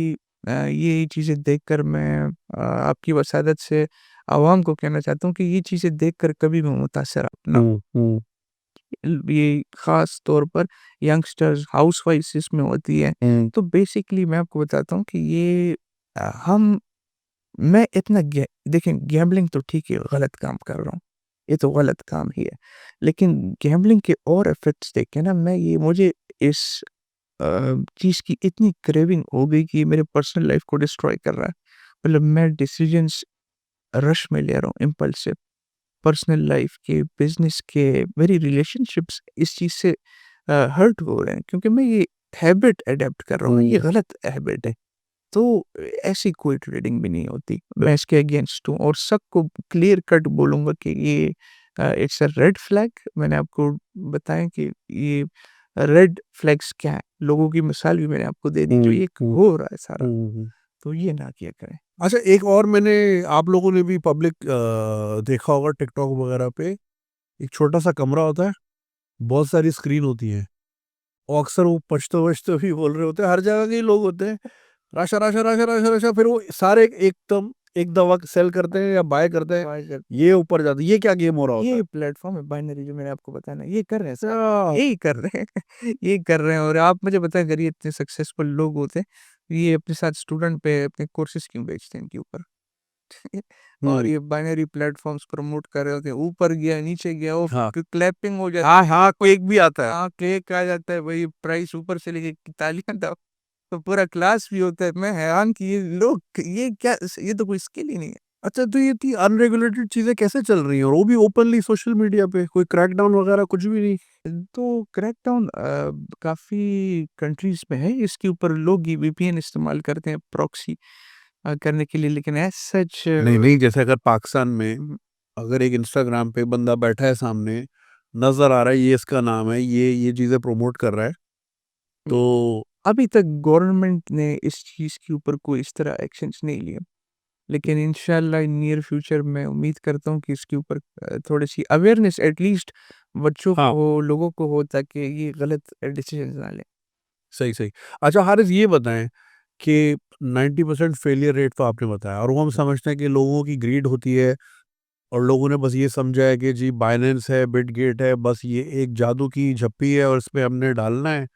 ये चीज़ें देखकर मैं आपकी वसादत से आवाम को कहना चाहता हूँ कि ये चीज़ें देखकर कभी भी मुतासिर आप ना हों। ये ख़ास तौर पर यंगस्टर्स, हाउसवाइफ्स इसमें होती हैं। तो बेसिकली मैं आपको बताता हूँ कि ये हम मैं इतना गे देखिए, गैम्बलिंग तो ठीक है, गलत काम कर रहा हूँ, ये तो गलत काम ही है। लेकिन गैम्बलिंग के और इफ़ेक्ट्स देख के ना, मैं ये मुझे इस अ, चीज़ की इतनी क्रेविंग हो गई कि ये मेरे पर्सनल लाइफ़ को डिस्ट्रॉय कर रहा है। मतलब मैं डिसीज़न्स रश में ले रहा हूँ, इम्पल्सिव, पर्सनल लाइफ़ के, बिज़नेस के, मेरी रिलेशनशिप्स इस चीज़ से हर्ट हो रहे हैं, क्योंकि मैं ये हैबिट अडॉप्ट कर रहा हूँ, ये गलत हैबिट है। तो ऐसी कोई ट्रेडिंग भी नहीं होती। मैं इसके अगेंस्ट हूँ, और सबको क्लियर कट बोलूँगा कि ये इट्स अ रेड फ्लैग। मैंने आपको बताया कि ये रेड फ्लैग्स क्या हैं, लोगों की मिसाल भी मैंने आपको दे दी, जो ये हो रहा है सारा, तो ये ना किया करें। अच्छा, एक और मैंने, आप लोगों ने भी पब्लिक देखा होगा टिकटॉक वगैरह पे, एक छोटा सा कमरा होता है, बहुत सारी स्क्रीन होती है, और अक्सर वो पछतो-वछतो भी बोल रहे होते हैं, हर जगह के ही लोग होते हैं। राशा, राशा, राशा, राशा, राशा, फिर वो सारे एकदम एक दवा सेल करते हैं या बाय करते हैं, बाय कर ये ऊपर जाता है। ये क्या गेम हो रहा होता ये है? प्लेटफ़ॉर्म है बाइनरी, जो मैंने आपको बताया ना, ये कर रहे हैं सारे, अच्छा। यही कर रहे हैं। ये कर रहे हैं, और आप मुझे बताएँ, अगर ये इतने सक्सेसफुल लोग होते, ये अपने साथ स्टूडेंट पे अपने कोर्सेज़ क्यों बेचते हैं इनके ऊपर? और हुँ। ये बाइनरी प्लेटफ़ॉर्म्स प्रमोट कर रहे होते हैं, ऊपर गया, नीचे गया, वो हाँ। क्लैपिंग हो जाती हाँ, है। हाँ, कोई एक भी आता है। हाँ, क्लिक आ जाता है, वही प्राइस ऊपर से लेके तालियाँ दो, तो पूरा क्लास भी होता है। मैं हैरान कि ये लोग, ये क्या, ये तो कोई स्किल ही नहीं है। अच्छा, तो ये इतनी अनरेगुलेटेड चीज़ें कैसे चल रही हैं? और वो भी ओपनली सोशल मीडिया पे, कोई क्रैकडाउन वगैरह कुछ भी नहीं? तो क्रैकडाउन काफ़ी कंट्रीज़ में है, इसके ऊपर लोग ये वीपीएन इस्तेमाल करते हैं प्रॉक्सी करने के लिए, लेकिन एज़ सच नहीं, नहीं, जैसे अगर पाकिस्तान में अगर एक इंस्टाग्राम पे बंदा बैठा है सामने, नज़र आ रहा है ये इसका नाम है, ये चीज़ें प्रमोट कर रहा है, तो अभी तक गवर्नमेंट ने इस चीज़ के ऊपर कोई इस तरह एक्शंस नहीं लिए। लेकिन इंशाल्लाह इन नियर फ्यूचर मैं उम्मीद करता हूँ कि इसके ऊपर थोड़ी-सी अवेयरनेस एटलीस्ट बच्चों हाँ, को, लोगों को हो, ताकि ये गलत डिसीज़न्स ना लें। सही, सही। अच्छा हारिस, ये बताएँ कि 90% फेलियर रेट तो आपने बताया, और वो हम समझते हैं कि लोगों की ग्रीड होती है, और लोगों ने बस ये समझा है कि जी बाइनेंस है, बिटगेट है, बस ये एक जादू की झप्पी है और इसमें हमने डालना है,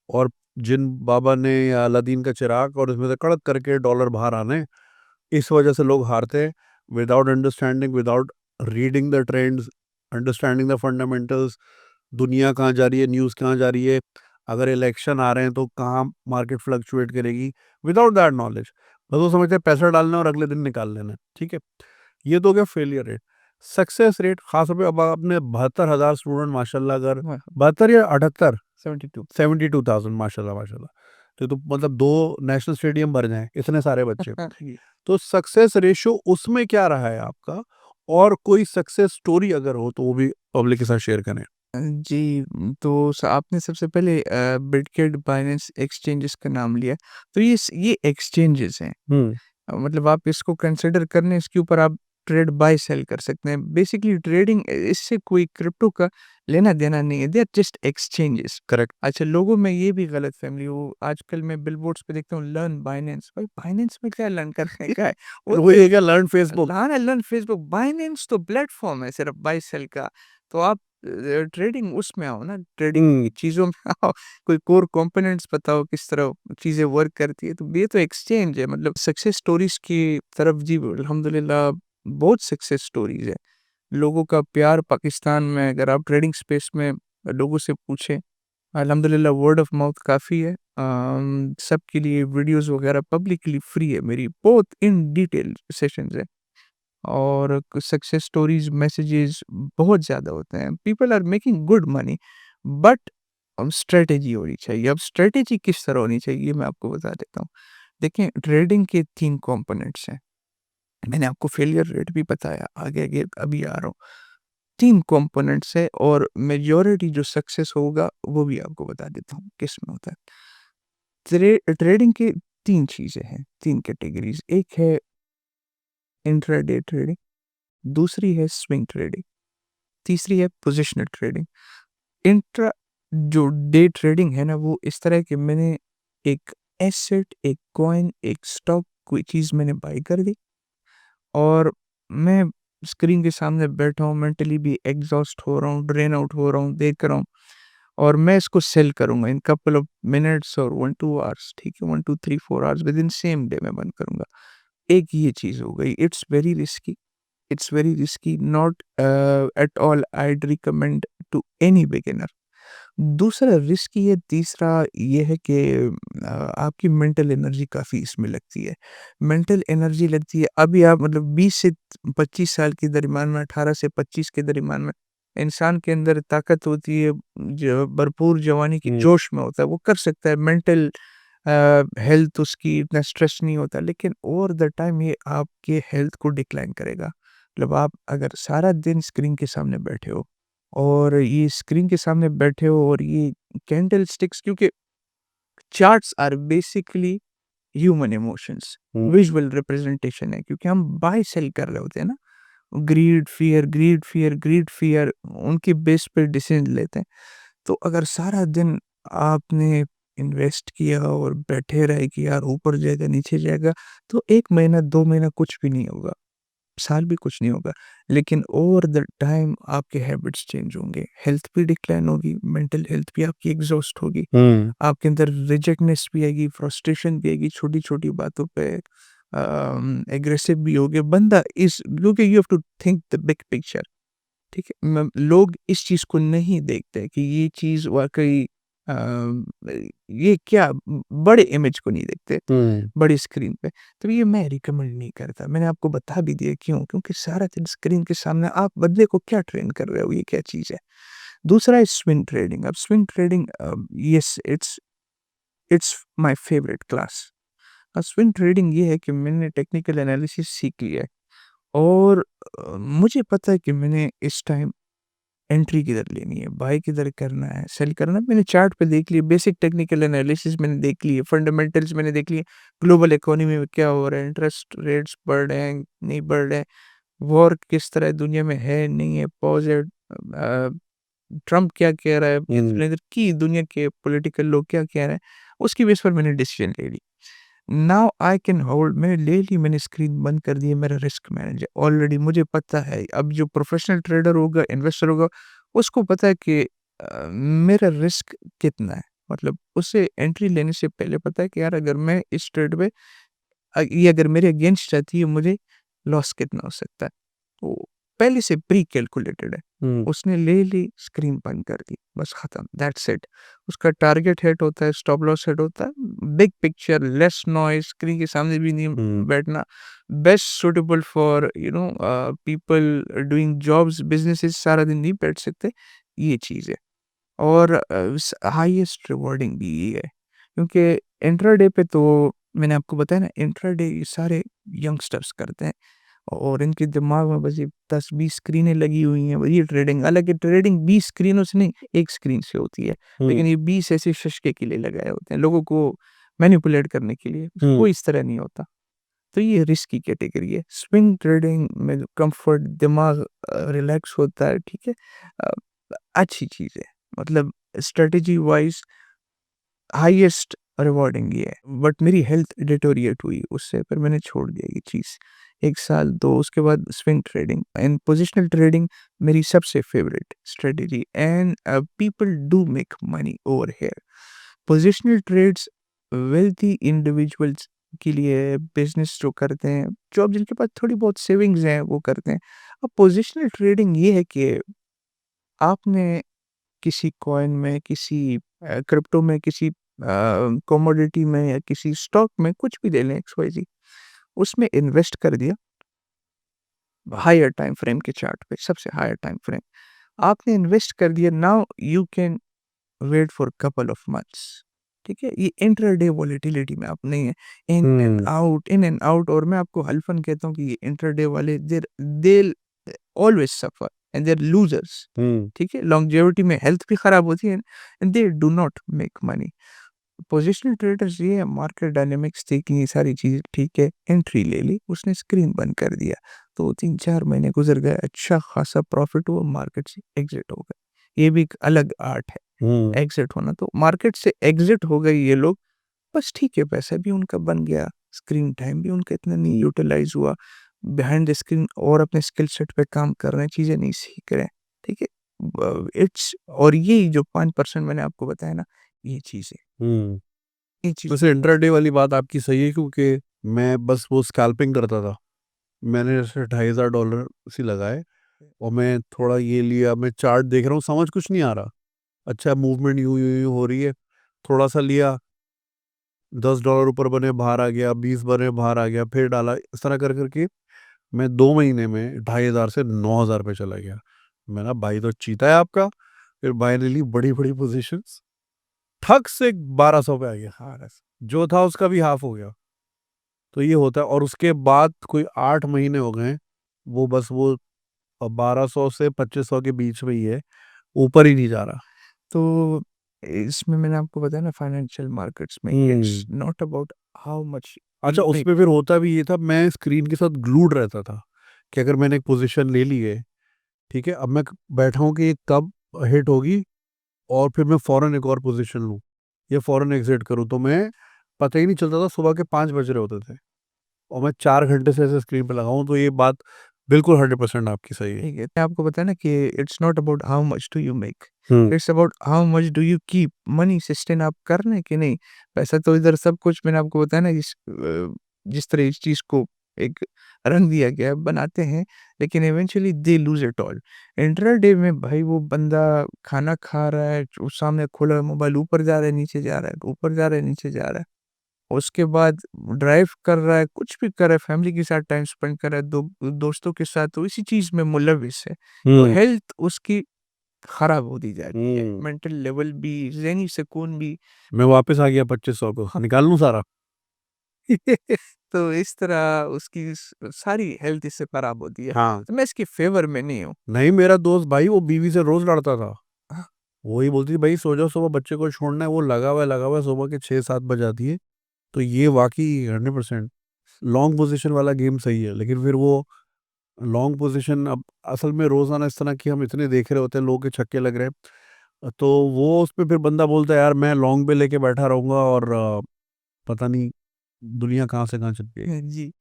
और जिन बाबा ने या अलादीन का चिराग, और उसमें से कड़क करके डॉलर बाहर आने हैं। इस वजह से लोग हारते हैं, without understanding, without reading the trends, understanding the fundamentals, दुनिया कहाँ जा रही है, न्यूज़ कहाँ जा रही है, अगर इलेक्शन आ रहे हैं तो कहाँ मार्केट फ्लक्चुएट करेगी, विदाउट दैट नॉलेज बस वो समझते हैं पैसा डालना है और अगले दिन निकाल लेना है, ठीक है। ये तो हो गया फेलियर रेट। सक्सेस रेट खास तौर पे अब आपने 72,000 स्टूडेंट माशाल्लाह अगर हाँ, 72 या 78 72 72,000 माशाल्लाह माशाल्लाह। तो मतलब 2 नेशनल स्टेडियम भर जाएँ, इतने सारे बच्चे। ये तो सक्सेस रेशियो उसमें क्या रहा है आपका? और कोई सक्सेस स्टोरी अगर हो तो वो भी पब्लिक के साथ शेयर करें। जी, तो आपने सबसे पहले बिटकेट बाइनेंस एक्सचेंजेस का नाम लिया। तो ये एक्सचेंजेस हैं। हुँ। मतलब आप इसको कंसिडर कर लें, इसके ऊपर आप ट्रेड बाय सेल कर सकते हैं। बेसिकली ट्रेडिंग इससे कोई क्रिप्टो का लेना-देना नहीं है, they are just exchanges. Correct. अच्छा, लोगों में ये भी गलतफ़हमी वो आजकल मैं बिलबोर्ड्स पे देखता हूँ, लर्न बाइनेंस। भाई बाइनेंस में क्या लर्न करने का है? वो वही है क्या लर्न फेसबुक? हाँ ना, लर्न फेसबुक। बाइनेंस तो प्लेटफ़ॉर्म है सिर्फ़ बाय सेल का। तो आप ट्रेडिंग उसमें आओ ना, ट्रेडिंग की हुँ। चीज़ों में आओ। कोई कोर कंपोनेंट्स बताओ किस तरह चीज़ें वर्क करती है। तो ये तो एक्सचेंज है। मतलब सक्सेस स्टोरीज़ की तरफ जी अल्हम्दुलिल्लाह बहुत सक्सेस स्टोरीज़ है। लोगों का प्यार पाकिस्तान में अगर आप ट्रेडिंग स्पेस में लोगों से पूछें, अल्हम्दुलिल्लाह वर्ड ऑफ माउथ काफ़ी है। सबके लिए वीडियोज़ वगैरह पब्लिकली फ्री है मेरी, बहुत इन डिटेल सेशंस है। और सक्सेस स्टोरीज़, मैसेजेस बहुत ज़्यादा होते हैं। People are making good money, but strategy होनी चाहिए। अब स्ट्रैटेजी किस तरह होनी चाहिए, ये मैं आपको बता देता हूँ। देखें, ट्रेडिंग के 3 कंपोनेंट्स हैं। मैंने आपको फेलियर रेट भी बताया, आगे-आगे अभी आ रहा हूँ। 3 कंपोनेंट्स है और मेजॉरिटी जो सक्सेस होगा, वो भी आपको बता देता हूँ, किसमें होता है। ट्रेडिंग की 3 चीज़ें हैं, 3 कैटेगरीज़। एक है इंट्राडे ट्रेडिंग, दूसरी है स्विंग ट्रेडिंग, तीसरी है पोजिशनल ट्रेडिंग। इंट्रा जो डे ट्रेडिंग है ना, वो इस तरह है कि मैंने एक एसेट, एक कॉइन, एक स्टॉक, कोई चीज़ मैंने बाय कर दी और मैं स्क्रीन के सामने बैठा हूँ, मेंटली भी एग्ज़ॉस्ट हो रहा हूँ, ड्रेन आउट हो रहा हूँ, देख रहा हूँ और मैं इसको सेल करूँगा इन कपल ऑफ मिनट्स और 1-2 आवर्स, ठीक है? 1, 2, 3, 4 आवर्स विदिन सेम डे मैं बंद करूँगा। एक ये चीज़ हो गई, it's very risky, not at all I'd recommend to any beginner. दूसरा रिस्क ये, तीसरा ये है कि आपकी मेंटल एनर्जी काफ़ी इसमें लगती है। मेंटल एनर्जी लगती है, अभी आप मतलब 20 से 25 साल के दरमियान में, 18 से 25 के दरमियान में इंसान के अंदर ताकत होती है, जो भरपूर जवानी की हुँ। जोश में होता है, वो कर सकता है। मेंटल हेल्थ उसकी इतना स्ट्रेस नहीं होता, लेकिन ओवर द टाइम ये आपके हेल्थ को डिक्लाइन करेगा। मतलब आप अगर सारा दिन स्क्रीन के सामने बैठे हो और ये स्क्रीन के सामने बैठे हो और ये कैंडल स्टिक्स, क्योंकि charts are basically human emotions, हुँ। विजुअल रिप्रेजेंटेशन है, क्योंकि हम बाय सेल कर रहे होते हैं ना, ग्रीड फियर उनके बेस पे डिसीजन लेते हैं। तो अगर सारा दिन आपने इन्वेस्ट किया और बैठे रहे कि यार ऊपर जाएगा नीचे जाएगा, तो 1 महीना 2 महीना कुछ भी नहीं होगा, साल भी कुछ नहीं होगा। लेकिन ओवर द टाइम आपके हैबिट्स चेंज होंगे, हेल्थ भी डिक्लाइन होगी, मेंटल हेल्थ भी आपकी एग्ज़ॉस्ट होगी, हुँ। आपके अंदर रिजेक्टनेस भी आएगी, फ्रस्ट्रेशन भी आएगी, छोटी-छोटी बातों पे एग्रेसिव भी होगे। बंदा इस क्योंकि you have to think the big picture, ठीक है? लोग इस चीज़ को नहीं देखते कि ये चीज़ वाक़ई अ, ये क्या बड़े इमेज को नहीं देखते, हुँ। बड़ी स्क्रीन पे। तो ये मैं रिकमेंड नहीं करता। मैंने आपको बता भी दिया क्यों? क्योंकि सारा दिन स्क्रीन के सामने आप बंदे को क्या ट्रेन कर रहे हो, ये क्या चीज़ है? दूसरा है स्विंग ट्रेडिंग। अब swing trading yes, it's my favourite class. Swing trading ये है कि मैंने टेक्निकल एनालिसिस सीख लिया है और मुझे पता है कि मैंने इस टाइम एंट्री किधर लेनी है, बाय किधर करना है, सेल करना है। मैंने चार्ट पे देख लिया, बेसिक टेक्निकल एनालिसिस मैंने देख लिए, फंडामेंटल्स मैंने देख लिए, ग्लोबल इकोनॉमी में क्या हो रहा है, इंटरेस्ट रेट्स बढ़ रहे हैं, नहीं बढ़ रहे हैं, वॉर किस तरह दुनिया में है, नहीं है, पॉज़ है, ट्रम्प क्या कह रहा है, हुँ। इधर की दुनिया के पॉलिटिकल लोग क्या कह रहे हैं, उसकी बेस पर मैंने डिसीजन ले ली। नाउ आई कैन होल्ड, मैंने ले ली, मैंने स्क्रीन बंद कर दी है, मेरा रिस्क मैनेजर ऑलरेडी मुझे पता है। अब जो प्रोफेशनल ट्रेडर होगा, इन्वेस्टर होगा, उसको पता है कि मेरा रिस्क कितना है। मतलब उसे एंट्री लेने से पहले पता है कि यार अगर मैं इस ट्रेड में ये अगर मेरे अगेंस्ट जाती है, मुझे लॉस कितना हो सकता है। तो पहले से प्री कैलकुलेटेड है, हम्म उसने ले ली, स्क्रीन बंद कर दी, बस खत्म, दैट्स इट। उसका टारगेट हिट होता है, स्टॉप लॉस हिट होता है, big picture, less noise, screen के सामने भी नहीं हम्म बैठना, best suitable for people doing jobs, businesses, सारा दिन नहीं बैठ सकते, ये चीज़ है। और हाईएस्ट रिवॉर्डिंग भी ये है, क्योंकि इंट्राडे पे तो मैंने आपको बताया ना, इंट्राडे ये सारे यंगस्टर्स करते हैं और इनके दिमाग में बस ये 10-20 स्क्रीनें लगी हुई हैं, वही ट्रेडिंग। हालाँकि ट्रेडिंग 20 स्क्रीनों से नहीं, 1 स्क्रीन से होती है, लेकिन ये 20 ऐसे शशके के लिए लगाए होते हैं, लोगों को मैनिपुलेट करने के लिए, हम्म वो इस तरह नहीं होता। तो ये रिस्क की कैटेगरी है। स्विंग ट्रेडिंग में कंफर्ट, दिमाग रिलैक्स होता है, ठीक है? अ, अच्छी चीज़ है, मतलब स्ट्रैटेजी वाइज़ हाईएस्ट रिवॉर्डिंग ये है। बट मेरी हेल्थ डिटोरिएट हुई उससे, फिर मैंने छोड़ दिया ये चीज़। 1 साल, 2 उसके बाद swing trading and positional trading मेरी सबसे favourite strategy and people do make money over here. Positional trades wealthy individuals के लिए, बिज़नेस जो करते हैं, जो अब जिनके पास थोड़ी बहुत सेविंग्स हैं, वो करते हैं। अब पोजिशनल ट्रेडिंग ये है कि आपने किसी कॉइन में, किसी क्रिप्टो में, किसी कमोडिटी में या किसी स्टॉक में, कुछ भी ले लें एक्स-वाई-ज़ेड, उसमें इन्वेस्ट कर दिया हायर टाइम फ्रेम के चार्ट पे, सबसे हायर टाइम फ्रेम। आपने इन्वेस्ट कर दिया, now you can wait for couple of months, ठीक है? ये इंट्राडे वोलेटिलिटी में आप नहीं है, हम्म इन एंड आउट। और मैं आपको हल्फ़न कहता हूँ कि ये इंट्राडे वाले they'll always suffer and they are losers, हम्म ठीक है? लॉन्जेविटी में हेल्थ भी खराब होती है and they do not make money. Positional traders ये है, मार्केट डायनामिक्स देखी, ये सारी चीज़ें ठीक है, एंट्री ले ली, उसने स्क्रीन बंद कर दिया, तो 3-4 महीने गुज़र गए, अच्छा खासा प्रॉफ़िट हुआ, मार्केट से एग्ज़िट हो गए। ये भी एक अलग आर्ट है, हम्म एग्ज़िट होना। तो मार्केट से एग्ज़िट हो गए ये लोग, बस ठीक है, पैसा भी उनका बन गया, स्क्रीन टाइम भी उनका इतना नहीं यूटिलाइज़ हुआ, बिहाइंड द स्क्रीन और अपने स्किल सेट पे काम कर रहे हैं, चीज़ें नहीं सीख रहे हैं, ठीक है? इट्स और ये जो 5% मैंने आपको बताया ना, ये चीज़ है, हम्म ये चीज़। वैसे इंट्राडे वाली बात आपकी सही है, क्योंकि मैं बस वो स्कैल्पिंग करता था। मैंने जैसे $2,500 सी लगाए और मैं थोड़ा ये लिया, मैं चार्ट देख रहा हूँ, समझ कुछ नहीं आ रहा। अच्छा मूवमेंट यूं यूं यूं हो रही है, थोड़ा सा लिया, $10 ऊपर बने, बाहर आ गया, 20 बने, बाहर आ गया, फिर डाला, इस तरह कर करके मैं 2 महीने में 2,500 से 9,000 पे चला गया। मैंने कहा भाई तो चीता है आपका। फिर भाई ने ली बड़ी बड़ी पोजीशंस, ठक से 1200 पे आ गया। हाँ, जो था उसका भी हाफ हो गया। तो ये होता है, और उसके बाद कोई 8 महीने हो गए, वो बस वो 1200 से 2500 के बीच में ही है, ऊपर ही नहीं जा रहा। तो इसमें मैंने आपको बताया ना, फाइनेंशियल मार्केट्स में it's not about how much अच्छा, यू उसमें मेक। फिर होता भी ये था, मैं स्क्रीन के साथ ग्लूड रहता था कि अगर मैंने एक पोजीशन ले ली है, ठीक है, अब मैं बैठा हूँ कि ये कब हिट होगी, और फिर मैं फ़ौरन एक और पोजीशन लूँ या फ़ौरन एग्ज़िट करूँ, तो मैं पता ही नहीं चलता था, सुबह के 5 बज रहे होते थे और मैं 4 घंटे से ऐसे स्क्रीन पे लगा हूँ। तो ये बात बिल्कुल 100% आपकी सही है। ठीक है, मैं आपको बताया ना कि it's not about how much do you make, hmm, it's about how much do you keep money sustain. आप कर रहे हैं कि नहीं? पैसा तो इधर सब कुछ मैंने आपको बताया ना, जिस तरह इस चीज़ को एक रंग दिया गया है, बनाते हैं, लेकिन eventually they lose it all. Intraday में भाई वो बंदा खाना खा रहा है, जो सामने खोला है मोबाइल, ऊपर जा रहा है, नीचे जा रहा है, ऊपर जा रहा है, नीचे जा रहा है। उसके बाद ड्राइव कर रहा है, कुछ भी कर रहा है, फैमिली के साथ टाइम स्पेंड कर रहा है, दोस्तों के साथ, तो इसी चीज़ में मुलविस है। तो हुँ, हेल्थ उसकी खराब होती जा रही है, हुँ। मेंटल लेवल भी, ज़हनी सुकून भी। मैं वापस आ गया 2500 को, निकाल लूँ सारा? तो इस तरह उसकी सारी हेल्थ इससे खराब होती है। हाँ। तो मैं इसके फेवर में नहीं हूँ। नहीं, मेरा दोस्त भाई वो बीवी से रोज़ लड़ता था। वही बोलती थी, भाई सो जाओ, सुबह बच्चे को छोड़ना है, वो लगा हुआ है, सुबह के 6-7 बज जाती है। तो ये वाक़ई 100% लॉन्ग पोज़ीशन वाला गेम सही है, लेकिन फिर वो लॉन्ग पोज़ीशन अब असल में रोज़ाना इस तरह की हम इतने देख रहे होते हैं, लोगों के छक्के लग रहे हैं, तो वो उसपे फिर बंदा बोलता है यार मैं लॉन्ग पे लेके बैठा रहूँगा, और पता नहीं दुनिया कहाँ से कहाँ चली गई। जी,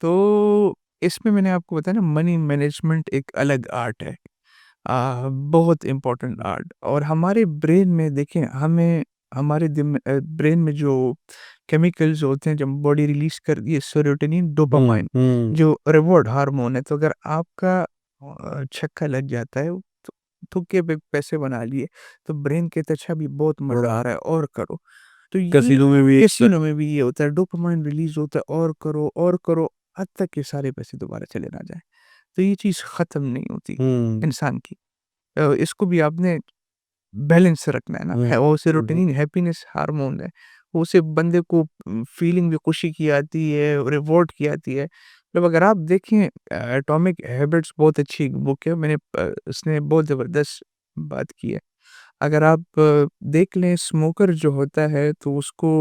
तो इसमें मैंने आपको बताया ना, मनी मैनेजमेंट एक अलग आर्ट है। बहुत इम्पोर्टेंट आर्ट। और हमारे ब्रेन में देखें, हमें हमारे ब्रेन में जो केमिकल्स होते हैं, जब बॉडी रिलीज करती है, सेरोटोनिन, हुँ, डोपामाइन, हुँ, जो रिवॉर्ड हार्मोन है। तो अगर आपका छक्का लग जाता है, तो तुक्के पे पैसे बना लिए, तो ब्रेन कहता है अच्छा अभी बहुत मज़ा आ रहा है और करो। तो ये कैसीनो में भी कैसीनो में भी ये होता है, डोपामाइन रिलीज़ होता है और करो, हद तक के सारे पैसे दोबारा चले ना जाएँ। तो ये चीज़ ख़त्म नहीं होती हुँ, इंसान की। इसको भी आपने बैलेंस से रखना है ना, हुँ, है वो हुँ, सेरोटोनिन हैप्पीनेस हार्मोन है। वो उससे बंदे को फीलिंग भी खुशी की आती है, रिवॉर्ड की आती है। मतलब अगर आप देखें एटॉमिक हैबिट्स बहुत अच्छी बुक है, मैंने उसने बहुत ज़बरदस्त बात की है। अगर आप देख लें स्मोकर जो होता है तो उसको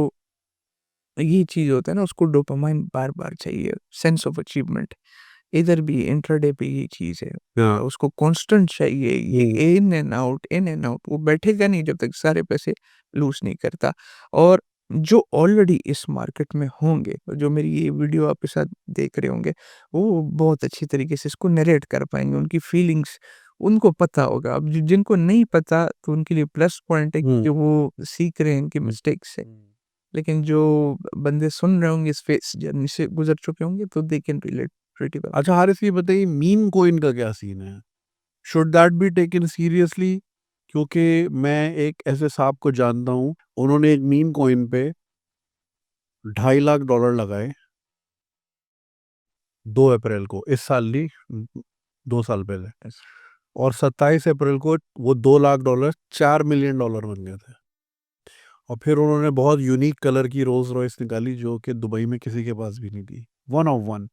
ये चीज़ होता है ना, उसको डोपामाइन बार-बार चाहिए, सेंस ऑफ अचीवमेंट। इधर भी इंट्राडे पे ये चीज़ है। हाँ, उसको कांस्टेंट चाहिए, हुँ, ये इन एंड आउट, वो बैठेगा नहीं जब तक सारे पैसे लूज़ नहीं करता। और जो ऑलरेडी इस मार्केट में होंगे, जो मेरी ये वीडियो आपके साथ देख रहे होंगे, वो बहुत अच्छी तरीके से इसको नैरेट कर पाएँगे, उनकी फीलिंग्स उनको पता होगा। अब जिनको नहीं पता तो उनके लिए प्लस पॉइंट है हुँ, कि वो सीख रहे हैं इनकी मिस्टेक से। हुँ। लेकिन जो बंदे सुन रहे होंगे, इस फेस जर्नी से गुज़र चुके होंगे, तो they can relate pretty well. अच्छा हारिस ये बताइए मीम कॉइन का क्या सीन है? Should that be taken seriously? क्योंकि मैं एक ऐसे साहब को जानता हूँ, उन्होंने एक मीम कॉइन पे $2.5 लाख लगाए 2 अप्रैल को, इस साल नहीं 2 साल पहले यस। और 27 अप्रैल को वो $2 लाख $4 मिलियन बन गए थे। और फिर उन्होंने बहुत यूनिक कलर की रोल्स रॉयस निकाली जो कि दुबई में किसी के पास भी नहीं थी। One of one.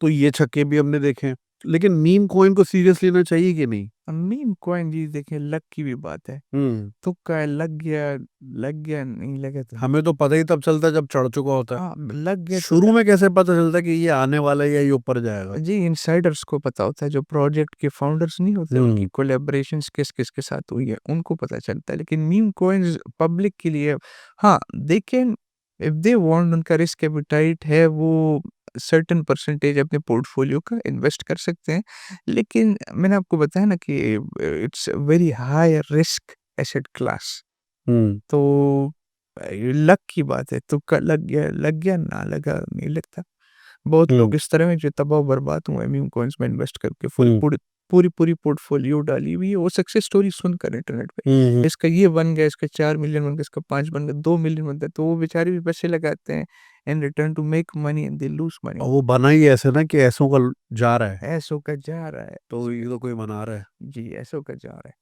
तो ये छक्के भी हमने देखे हैं। लेकिन मीम कॉइन को सीरियस लेना चाहिए कि नहीं? मीम कॉइन जी देखिए लक की भी बात है। हुँ। तुक्का है, लग गया, नहीं लगा तो हमें तो पता ही तब चलता है जब चढ़ चुका होता है। हाँ, लग गया तो शुरू में कैसे पता चलता है कि ये आने वाला है या ये ऊपर जाएगा? जी, इनसाइडर्स को पता होता है, जो प्रोजेक्ट के फाउंडर्स नहीं होते, उनकी हुँ, कोलैबोरेशंस किस-किस के साथ हुई है, उनको पता चलता है। लेकिन मीम कॉइन्स पब्लिक के लिए हाँ, they can if they want, उनका रिस्क एपेटाइट है, वो सर्टेन परसेंटेज अपने पोर्टफोलियो का इन्वेस्ट कर सकते हैं। लेकिन मैंने आपको बताया ना कि it's very high risk asset class. हुँ, तो लक की बात है, तुक्का लग गया, ना लगा, नहीं लगता। बहुत हुँ, लोग इस तरह हैं जो तबाह-बर्बाद हुए हैं मीम कॉइन्स में इन्वेस्ट करके हुँ, पूरी पोर्टफोलियो डाली हुई है, वो सक्सेस स्टोरी सुनकर इंटरनेट पे। हुँ, हुँ। इसका ये बन गया, इसका 4 मिलियन बन गया, इसका 5 बन गया, 2 मिलियन बनता है, तो वो बेचारे भी पैसे लगाते हैं in return to make money and they lose money. और वो बना ही ऐसे ना कि ऐसों का जा रहा है, ऐसों का जा रहा है। तो ये तो कोई बना रहा है। जी, ऐसों का जा रहा है।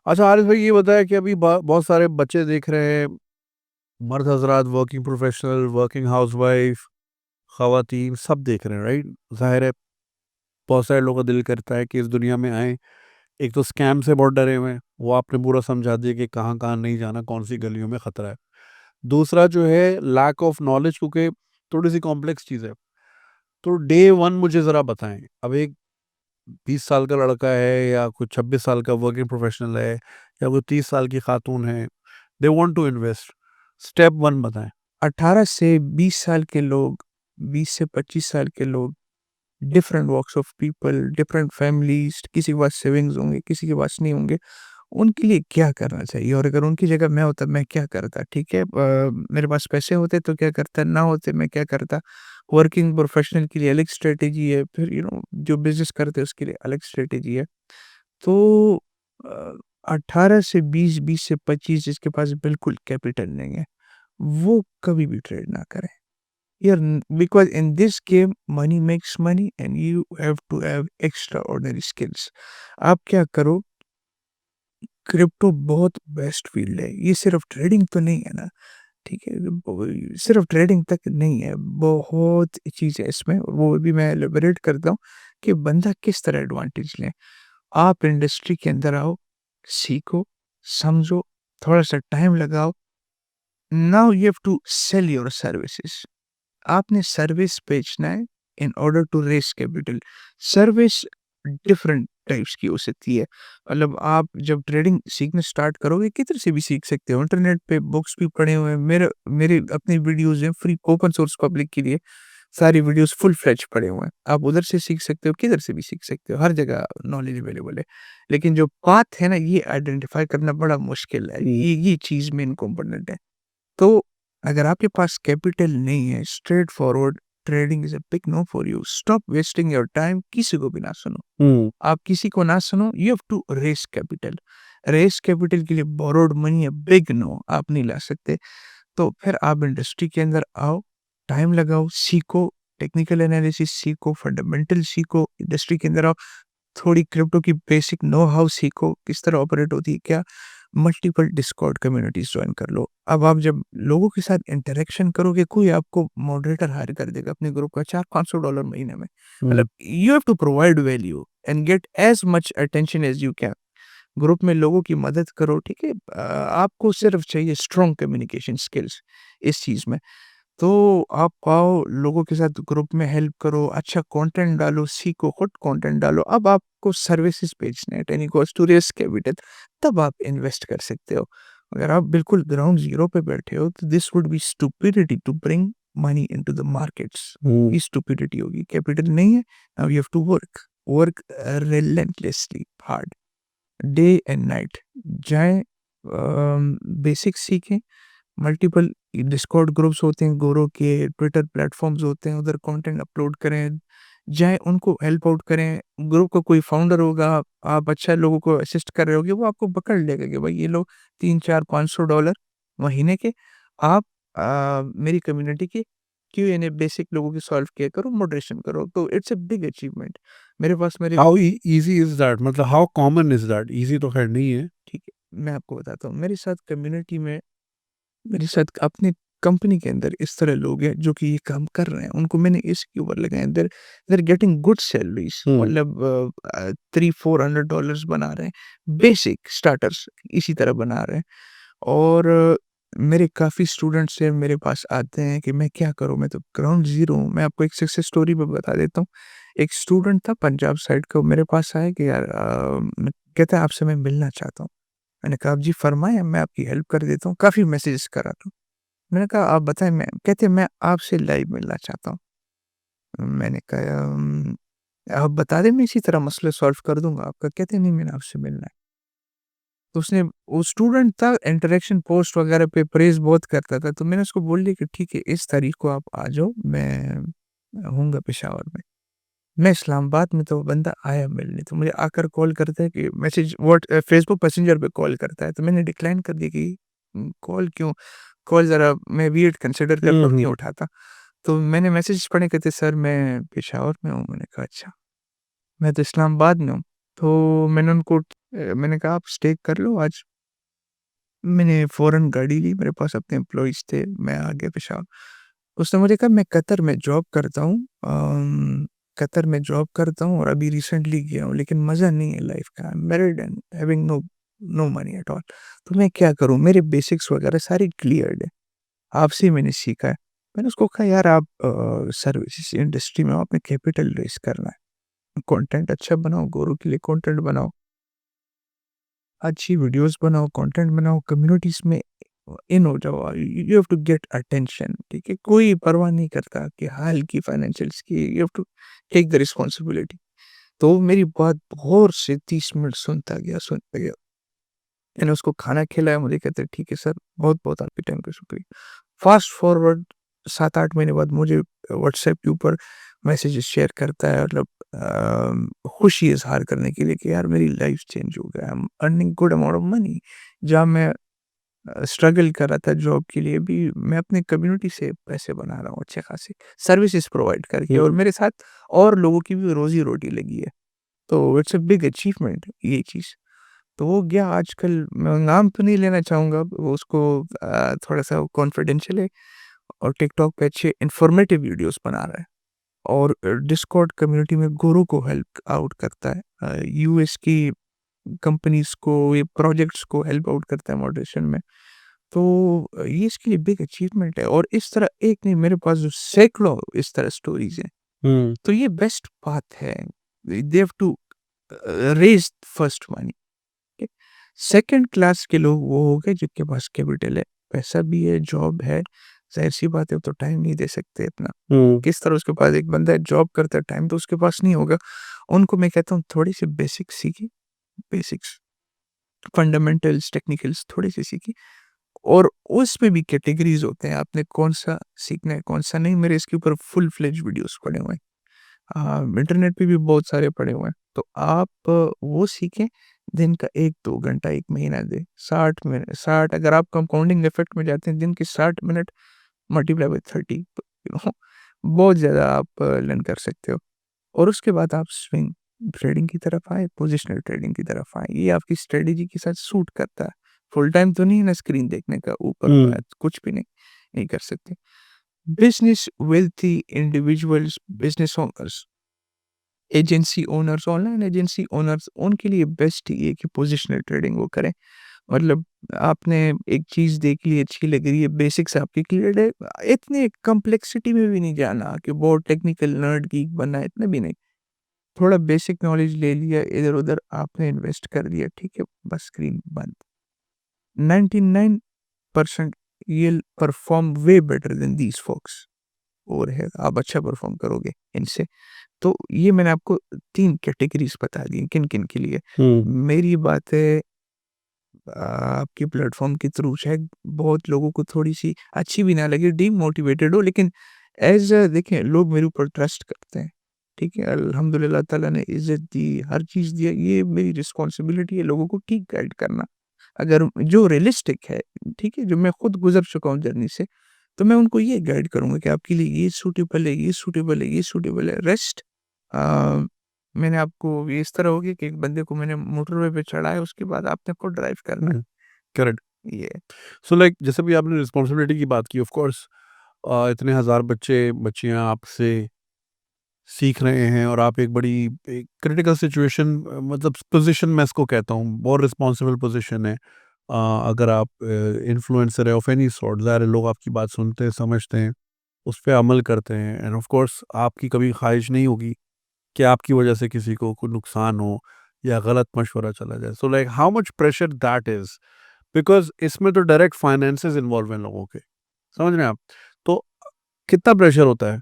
अच्छा हारिस भाई ये बताया कि अभी बहुत सारे बच्चे देख रहे हैं, मर्द हज़रात, वर्किंग प्रोफेशनल, वर्किंग हाउसवाइफ, ख़वातीन सब देख रहे हैं, राइट? ज़ाहिर है बहुत सारे लोगों का दिल करता है कि इस दुनिया में आएँ। एक तो स्कैम से बहुत डरे हुए हैं, वो आपने पूरा समझा दिया कि कहाँ-कहाँ नहीं जाना, कौन-सी गलियों में खतरा है। दूसरा जो है लैक ऑफ नॉलेज क्योंकि थोड़ी-सी कॉम्प्लेक्स चीज़ है। तो डे 1 मुझे ज़रा बताएँ। अब एक 20 साल का लड़का है या कोई 26 साल का वर्किंग प्रोफेशनल है या कोई 30 साल की खातून है, they want to invest. Step 1 बताएँ। 18 से 20 साल के लोग, 20 से 25 साल के लोग, different walks of people, different families, किसी के पास सेविंग्स होंगे, किसी के पास नहीं होंगे। उनके लिए क्या करना चाहिए? और अगर उनकी जगह मैं होता, मैं क्या करता? ठीक है, मेरे पास पैसे होते तो क्या करता? ना होते मैं क्या करता? वर्किंग प्रोफेशनल के लिए अलग स्ट्रैटेजी है, फिर जो बिज़नेस करते हैं उसके लिए अलग स्ट्रैटेजी है। तो अ, 18 से 20, 20 से 25 जिसके पास बिल्कुल कैपिटल नहीं है, वो कभी भी ट्रेड ना करें। यार because in this game money makes money and you have to have extraordinary skills. आप क्या करो, क्रिप्टो बहुत बेस्ट फ़ील्ड है। ये सिर्फ़ ट्रेडिंग तो नहीं है ना, ठीक है? सिर्फ़ ट्रेडिंग तक नहीं है, बहुत चीज़ें इसमें, और वो भी मैं एलैबोरेट करता हूँ कि बंदा किस तरह एडवांटेज ले। आप इंडस्ट्री के अंदर आओ, सीखो, समझो, थोड़ा-सा टाइम लगाओ। Now you have to sell your services. आपने सर्विस बेचना है in order to raise capital. Service different types की हो सकती है। मतलब आप जब ट्रेडिंग सीखना स्टार्ट करोगे, किधर से भी सीख सकते हो। इंटरनेट पे बुक्स भी पड़े हुए हैं। मेरे अपनी वीडियोज़ हैं फ्री ओपन सोर्स पब्लिक के लिए। सारी वीडियोज़ फुल फ्लेज्ड पड़े हुए हैं। आप उधर से सीख सकते हो, किधर से भी सीख सकते हो। हर जगह नॉलेज अवेलेबल है। लेकिन जो पाथ है ना, ये आइडेंटिफ़ाई करना बड़ा मुश्किल है। ये चीज़ मेन कंपोनेंट है। तो अगर आपके पास कैपिटल नहीं है, straight forward trading is a big no for you. Stop wasting your time, किसी को भी ना सुनो। हुँ, आप किसी को ना सुनो, you have to raise capital. Raise capital के लिए बोरोड मनी है, बिग नो, आप नहीं ला सकते। तो फिर आप इंडस्ट्री के अंदर आओ, टाइम लगाओ, सीखो, टेक्निकल एनालिसिस सीखो, फंडामेंटल सीखो, इंडस्ट्री के अंदर आओ, थोड़ी क्रिप्टो की बेसिक नो हाउ सीखो, किस तरह ऑपरेट होती है, क्या मल्टीपल डिस्कॉर्ड कम्युनिटीज़ जॉइन कर लो। अब आप जब लोगों के साथ इंटरैक्शन करोगे, कोई आपको मॉडरेटर हायर कर देगा अपने ग्रुप का $400-500 महीने में। हुँ, मतलब you have to provide value and get as much attention as you can. Group में लोगों की मदद करो, ठीक है? आपको सिर्फ चाहिए स्ट्रॉन्ग कम्युनिकेशन स्किल्स इस चीज़ में। तो आप आओ, लोगों के साथ ग्रुप में हेल्प करो, अच्छा कंटेंट डालो, सीखो, खुद कंटेंट डालो। अब आपको सर्विसेज़ बेचना है, at any cost to raise capital, तब आप इन्वेस्ट कर सकते हो। अगर आप बिल्कुल ग्राउंड ज़ीरो पे बैठे हो, तो this would be stupidity to bring money into the markets. हुँ, ये स्टुपिडिटी होगी, कैपिटल नहीं है, now you have to work, work relentlessly hard, day and night. जाएँ, बेसिक्स सीखें, मल्टीपल डिस्कॉर्ड ग्रुप्स होते हैं गोरो के, ट्विटर प्लेटफ़ॉर्म्स होते हैं, उधर कंटेंट अपलोड करें, जाएँ उनको हेल्प आउट करें। ग्रुप का कोई फाउंडर होगा, आप अच्छा लोगों को असिस्ट कर रहे होगे, वो आपको पकड़ लेगा कि भाई ये लो 3, 4, $500 महीने के, आप मेरी कम्युनिटी के क्यू&ए बेसिक लोगों की सॉल्व किया करो, मॉडरेशन करो, तो इट्स अ बिग अचीवमेंट। मेरे पास मेरे how e easy is that? मतलब how common is that? Easy तो ख़ैर नहीं है। ठीक है, मैं आपको बताता हूँ, मेरे साथ कम्युनिटी में, मेरे साथ अपनी कंपनी के अंदर इस तरह लोग हैं जो कि ये काम कर रहे हैं, उनको मैंने इसके ऊपर लगाए हैं, they're they're getting good salaries, हुँ, मतलब 300-400 डॉलर्स बना रहे हैं, बेसिक स्टार्टर्स इसी तरह बना रहे हैं। और मेरे काफ़ी स्टूडेंट्स हैं, मेरे पास आते हैं कि मैं क्या करूँ, मैं तो ग्राउंड ज़ीरो हूँ। मैं आपको एक सक्सेस स्टोरी भी बता देता हूँ। एक स्टूडेंट था पंजाब साइड का, वो मेरे पास आया कि यार कहता है आपसे मैं मिलना चाहता हूँ। मैंने कहा, आप जी फरमाएँ, मैं आपकी हेल्प कर देता हूँ, काफ़ी मैसेजेस करा था। मैंने कहा, आप बताएँ, मैं कहते मैं आपसे लाइव मिलना चाहता हूँ। मैंने कहा आप बता दें, मैं इसी तरह मसला सॉल्व कर दूँगा आपका। कहते नहीं, मैंने आपसे मिलना है। तो उसने, वो स्टूडेंट था, इंटरेक्शन पोस्ट वगैरह पे प्रेज़ बहुत करता था, तो मैंने उसको बोल दिया कि ठीक है, इस तारीख को आप आ जाओ, मैं हूँगा पेशावर में। मैं इस्लामाबाद में, तो वो बंदा आया मिलने, तो मुझे आकर कॉल करता है कि फ़ेसबुक मैसेंजर पे कॉल करता है, तो मैंने डिक्लाइन कर दिया कि कॉल क्यों? कॉल ज़रा मैं वियर्ड कंसिडर करता हुँ, हूँ, नहीं हुँ। उठाता। तो मैंने मैसेज पढ़े, कहते सर मैं पेशावर में हूँ। मैंने कहा अच्छा, मैं तो इस्लामाबाद में हूँ। तो मैंने उनको मैंने कहा आप स्टे कर लो आज। मैंने फ़ौरन गाड़ी ली, मेरे पास अपने एम्प्लॉइज़ थे, मैं आ गया पेशावर। उसने मुझे कहा मैं कतर में जॉब करता हूँ, कतर में जॉब करता हूँ और अभी रिसेंटली गया हूँ, लेकिन मज़ा नहीं है लाइफ़ का। I am married and having no no money at all. तो मैं क्या करूँ? मेरे बेसिक्स वगैरह सारी क्लियर्ड है, आपसे ही मैंने सीखा है। मैंने उसको कहा यार आप सर्विसेज़ इंडस्ट्री में हो, आपने कैपिटल रेज़ करना है। कंटेंट अच्छा बनाओ, गोरू के लिए कंटेंट बनाओ, अच्छी वीडियोज़ बनाओ, कंटेंट बनाओ, कम्युनिटीज़ में इन हो जाओ। You have to get attention, ठीक है? कोई परवाह नहीं करता कि हाल की फाइनेंशियल्स की, you have to take the responsibility. तो वो मेरी बात गौर से 30 मिनट सुनता गया। मैंने उसको खाना खिलाया, मुझे कहते हैं ठीक है सर, बहुत-बहुत आपके टाइम का शुक्रिया। फ़ास्ट फॉरवर्ड 7-8 महीने बाद मुझे व्हाट्सएप के ऊपर मैसेजेस शेयर करता है, मतलब खुशी इज़हार करने के लिए कि यार मेरी लाइफ़ चेंज हो गया, I am earning good amount of money. जहाँ मैं स्ट्रगल कर रहा था जॉब के लिए, भी मैं अपने कम्युनिटी से पैसे बना रहा हूँ अच्छे खासे, सर्विसेज़ प्रोवाइड करके, हुँ, और मेरे साथ और लोगों की भी रोज़ी-रोटी लगी है। तो इट्स अ बिग अचीवमेंट ये चीज़। तो वो गया आजकल, मैं नाम तो नहीं लेना चाहूँगा, वो उसको थोड़ा-सा कॉन्फिडेंशियल है, और टिकटॉक पे अच्छे इन्फॉर्मेटिव वीडियोज़ बना रहा है, और डिस्कॉर्ड कम्युनिटी में गुरु को हेल्प आउट करता है। यूएस की कंपनीज़ को, ये प्रोजेक्ट्स को हेल्प आउट करता है मॉडरेशन में। तो ये इसके लिए बिग अचीवमेंट है, और इस तरह एक नहीं, मेरे पास जो सैकड़ों इस तरह स्टोरीज़ हैं। हुँ, तो ये बेस्ट पाथ है। They have to raise first money. के सेकंड क्लास के लोग वो हो गए जिनके पास कैपिटल है, पैसा भी है, जॉब है, ज़ाहिर-सी बात है वो तो टाइम नहीं दे सकते इतना। हुँ, किस तरह उसके पास एक बंदा है जॉब करता है, टाइम तो उसके पास नहीं होगा। उनको मैं कहता हूँ थोड़ी-सी बेसिक्स सीखिए, बेसिक्स, फंडामेंटल्स, टेक्निकल्स थोड़े-से सीखिए, और उसमें भी कैटेगरीज़ होते हैं, आपने कौन-सा सीखना है, कौन-सा नहीं, मेरे इसके ऊपर फुल फ्लेज्ड वीडियोज़ पड़े हुए हैं। इंटरनेट पे भी बहुत सारे पड़े हुए हैं। तो आप वो सीखें, दिन का 1-2 घंटा 1 महीना दें। 60 अगर आप कंपाउंडिंग इफ़ेक्ट में जाते हैं, दिन के 60 मिनट मल्टीप्लाई बाय 30 बहुत ज़्यादा आप लर्न कर सकते हो। और उसके बाद आप स्विंग ट्रेडिंग की तरफ आए, पोज़िशनल ट्रेडिंग की तरफ आए। ये आपकी स्ट्रैटेजी के साथ सूट करता है। फुल टाइम तो नहीं है ना स्क्रीन देखने का, ऊपर हुँ। कुछ भी नहीं कर सकते। Business wealthy individuals, business owners, agency owners, online agency owners, उनके लिए बेस्ट ये है कि पोज़िशनल ट्रेडिंग वो करें। मतलब आपने एक चीज़ देख ली, अच्छी लग रही है, बेसिक्स आपके क्लियर है, इतने कॉम्प्लेक्सिटी में भी नहीं जाना कि बहुत टेक्निकल नर्ड गीक बनना है, इतना भी नहीं। थोड़ा बेसिक नॉलेज ले लिया, इधर-उधर आपने इन्वेस्ट कर दिया, ठीक है, बस स्क्रीन बंद। 99% you'll perform way better than these folks. और है, आप अच्छा परफॉर्म करोगे इनसे। तो ये मैंने आपको 3 कैटेगरीज़ बता दी, किन-किन के लिए। हुँ। मेरी बात है आपके प्लेटफ़ॉर्म के थ्रू शायद बहुत लोगों को थोड़ी-सी अच्छी भी ना लगे, डीमोटिवेटेड हो, लेकिन देखिए लोग मेरे ऊपर ट्रस्ट करते हैं, ठीक है? अल्हम्दुलिल्लाह ताला ने इज़्ज़त दी, हर चीज़ दिया, ये मेरी रिस्पॉन्सिबिलिटी है लोगों को ठीक गाइड करना। अगर जो रियलिस्टिक है, ठीक है? जो मैं खुद गुज़र चुका हूँ जर्नी से, तो मैं उनको ये गाइड करूँगा कि आपके लिए ये सूटेबल है, ये सूटेबल है, ये सूटेबल है। रेस्ट अ, मैंने आपको ये इस तरह हो गया कि एक बंदे को मैंने मोटरवे पे चढ़ाया, उसके बाद आपने खुद ड्राइव करना हुँ। करेक्ट। है। ये सो लाइक जैसे भी आपने रिस्पॉन्सिबिलिटी की बात की ऑफ कोर्स इतने हज़ार बच्चियाँ आपसे सीख रहे हैं और आप एक बड़ी एक क्रिटिकल सिचुएशन मतलब पोज़ीशन मैं इसको कहता हूँ, बहुत रिस्पॉन्सिबल पोज़ीशन है। अगर आप इन्फ्लुएंसर है ऑफ एनी सॉर्ट, ज़ाहिर है लोग आपकी बात सुनते हैं, समझते हैं, उस पे अमल करते हैं एंड ऑफ कोर्स आपकी कभी ख्वाहिश नहीं होगी कि आपकी वजह से किसी को कोई नुकसान हो या गलत मशवरा चला जाए। So like how much pressure that is? Because इसमें तो डायरेक्ट फाइनेंसेस इन्वॉल्व हैं लोगों के, समझ रहे हैं आप? तो कितना प्रेशर होता है?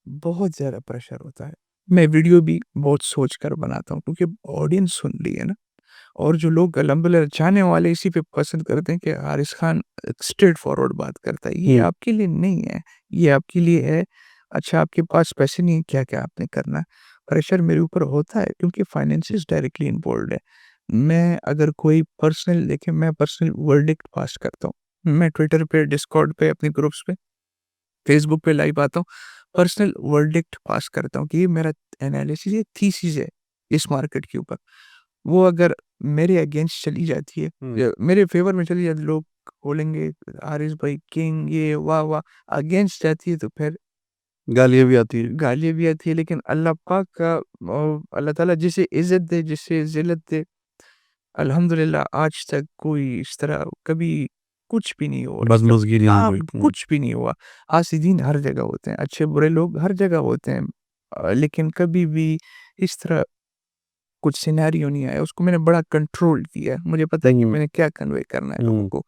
बहुत ज़्यादा प्रेशर होता है। मैं वीडियो भी बहुत सोच कर बनाता हूँ क्योंकि ऑडियंस सुन रही है ना, और जो लोग अल्हम्दुलिल्लाह चाहने वाले इसी पे पसंद करते हैं कि हारिस खान स्ट्रेट फॉरवर्ड बात करता है। ये हुँ। आपके लिए नहीं है, ये आपके लिए है, अच्छा आपके पास पैसे नहीं है, क्या-क्या आपने करना है। प्रेशर मेरे ऊपर होता है क्योंकि फाइनेंसेस डायरेक्टली इन्वॉल्व्ड है। मैं अगर कोई पर्सनल देखिए मैं पर्सनल वर्डिक्ट पास करता हूँ। मैं ट्विटर पे, डिस्कॉर्ड पे, अपने ग्रुप्स पे, फेसबुक पे लाइव आता हूँ, पर्सनल वर्डिक्ट पास करता हूँ कि ये मेरा एनालिसिस है, थीसिस है इस मार्केट के ऊपर। वो अगर मेरे अगेंस्ट चली जाती है हुँ। या मेरे फ़ेवर में चली जाती है, लोग बोलेंगे हारिस भाई किंग ये वाह-वाह! अगेंस्ट जाती है तो फिर गालियाँ भी आती हैं। गालियाँ भी आती है, लेकिन अल्लाह पाक का अल्लाह ताला जिसे इज़्ज़त दे, जिसे ज़िल्लत दे, अल्हम्दुलिल्लाह आज तक कोई इस तरह कभी कुछ भी नहीं हुआ इस तरह। बदमज़गी नहीं हुई हाँ, कोई। हुँ। कुछ भी नहीं हुआ। हासिदीन हर जगह होते हैं, अच्छे-बुरे लोग हर जगह होते हैं। लेकिन कभी भी इस तरह कुछ सिनेरियो नहीं आया, उसको मैंने बड़ा कंट्रोल किया है। मुझे पता है कि हुँ। मैंने क्या कन्वे करना है लोगों हुँ। को।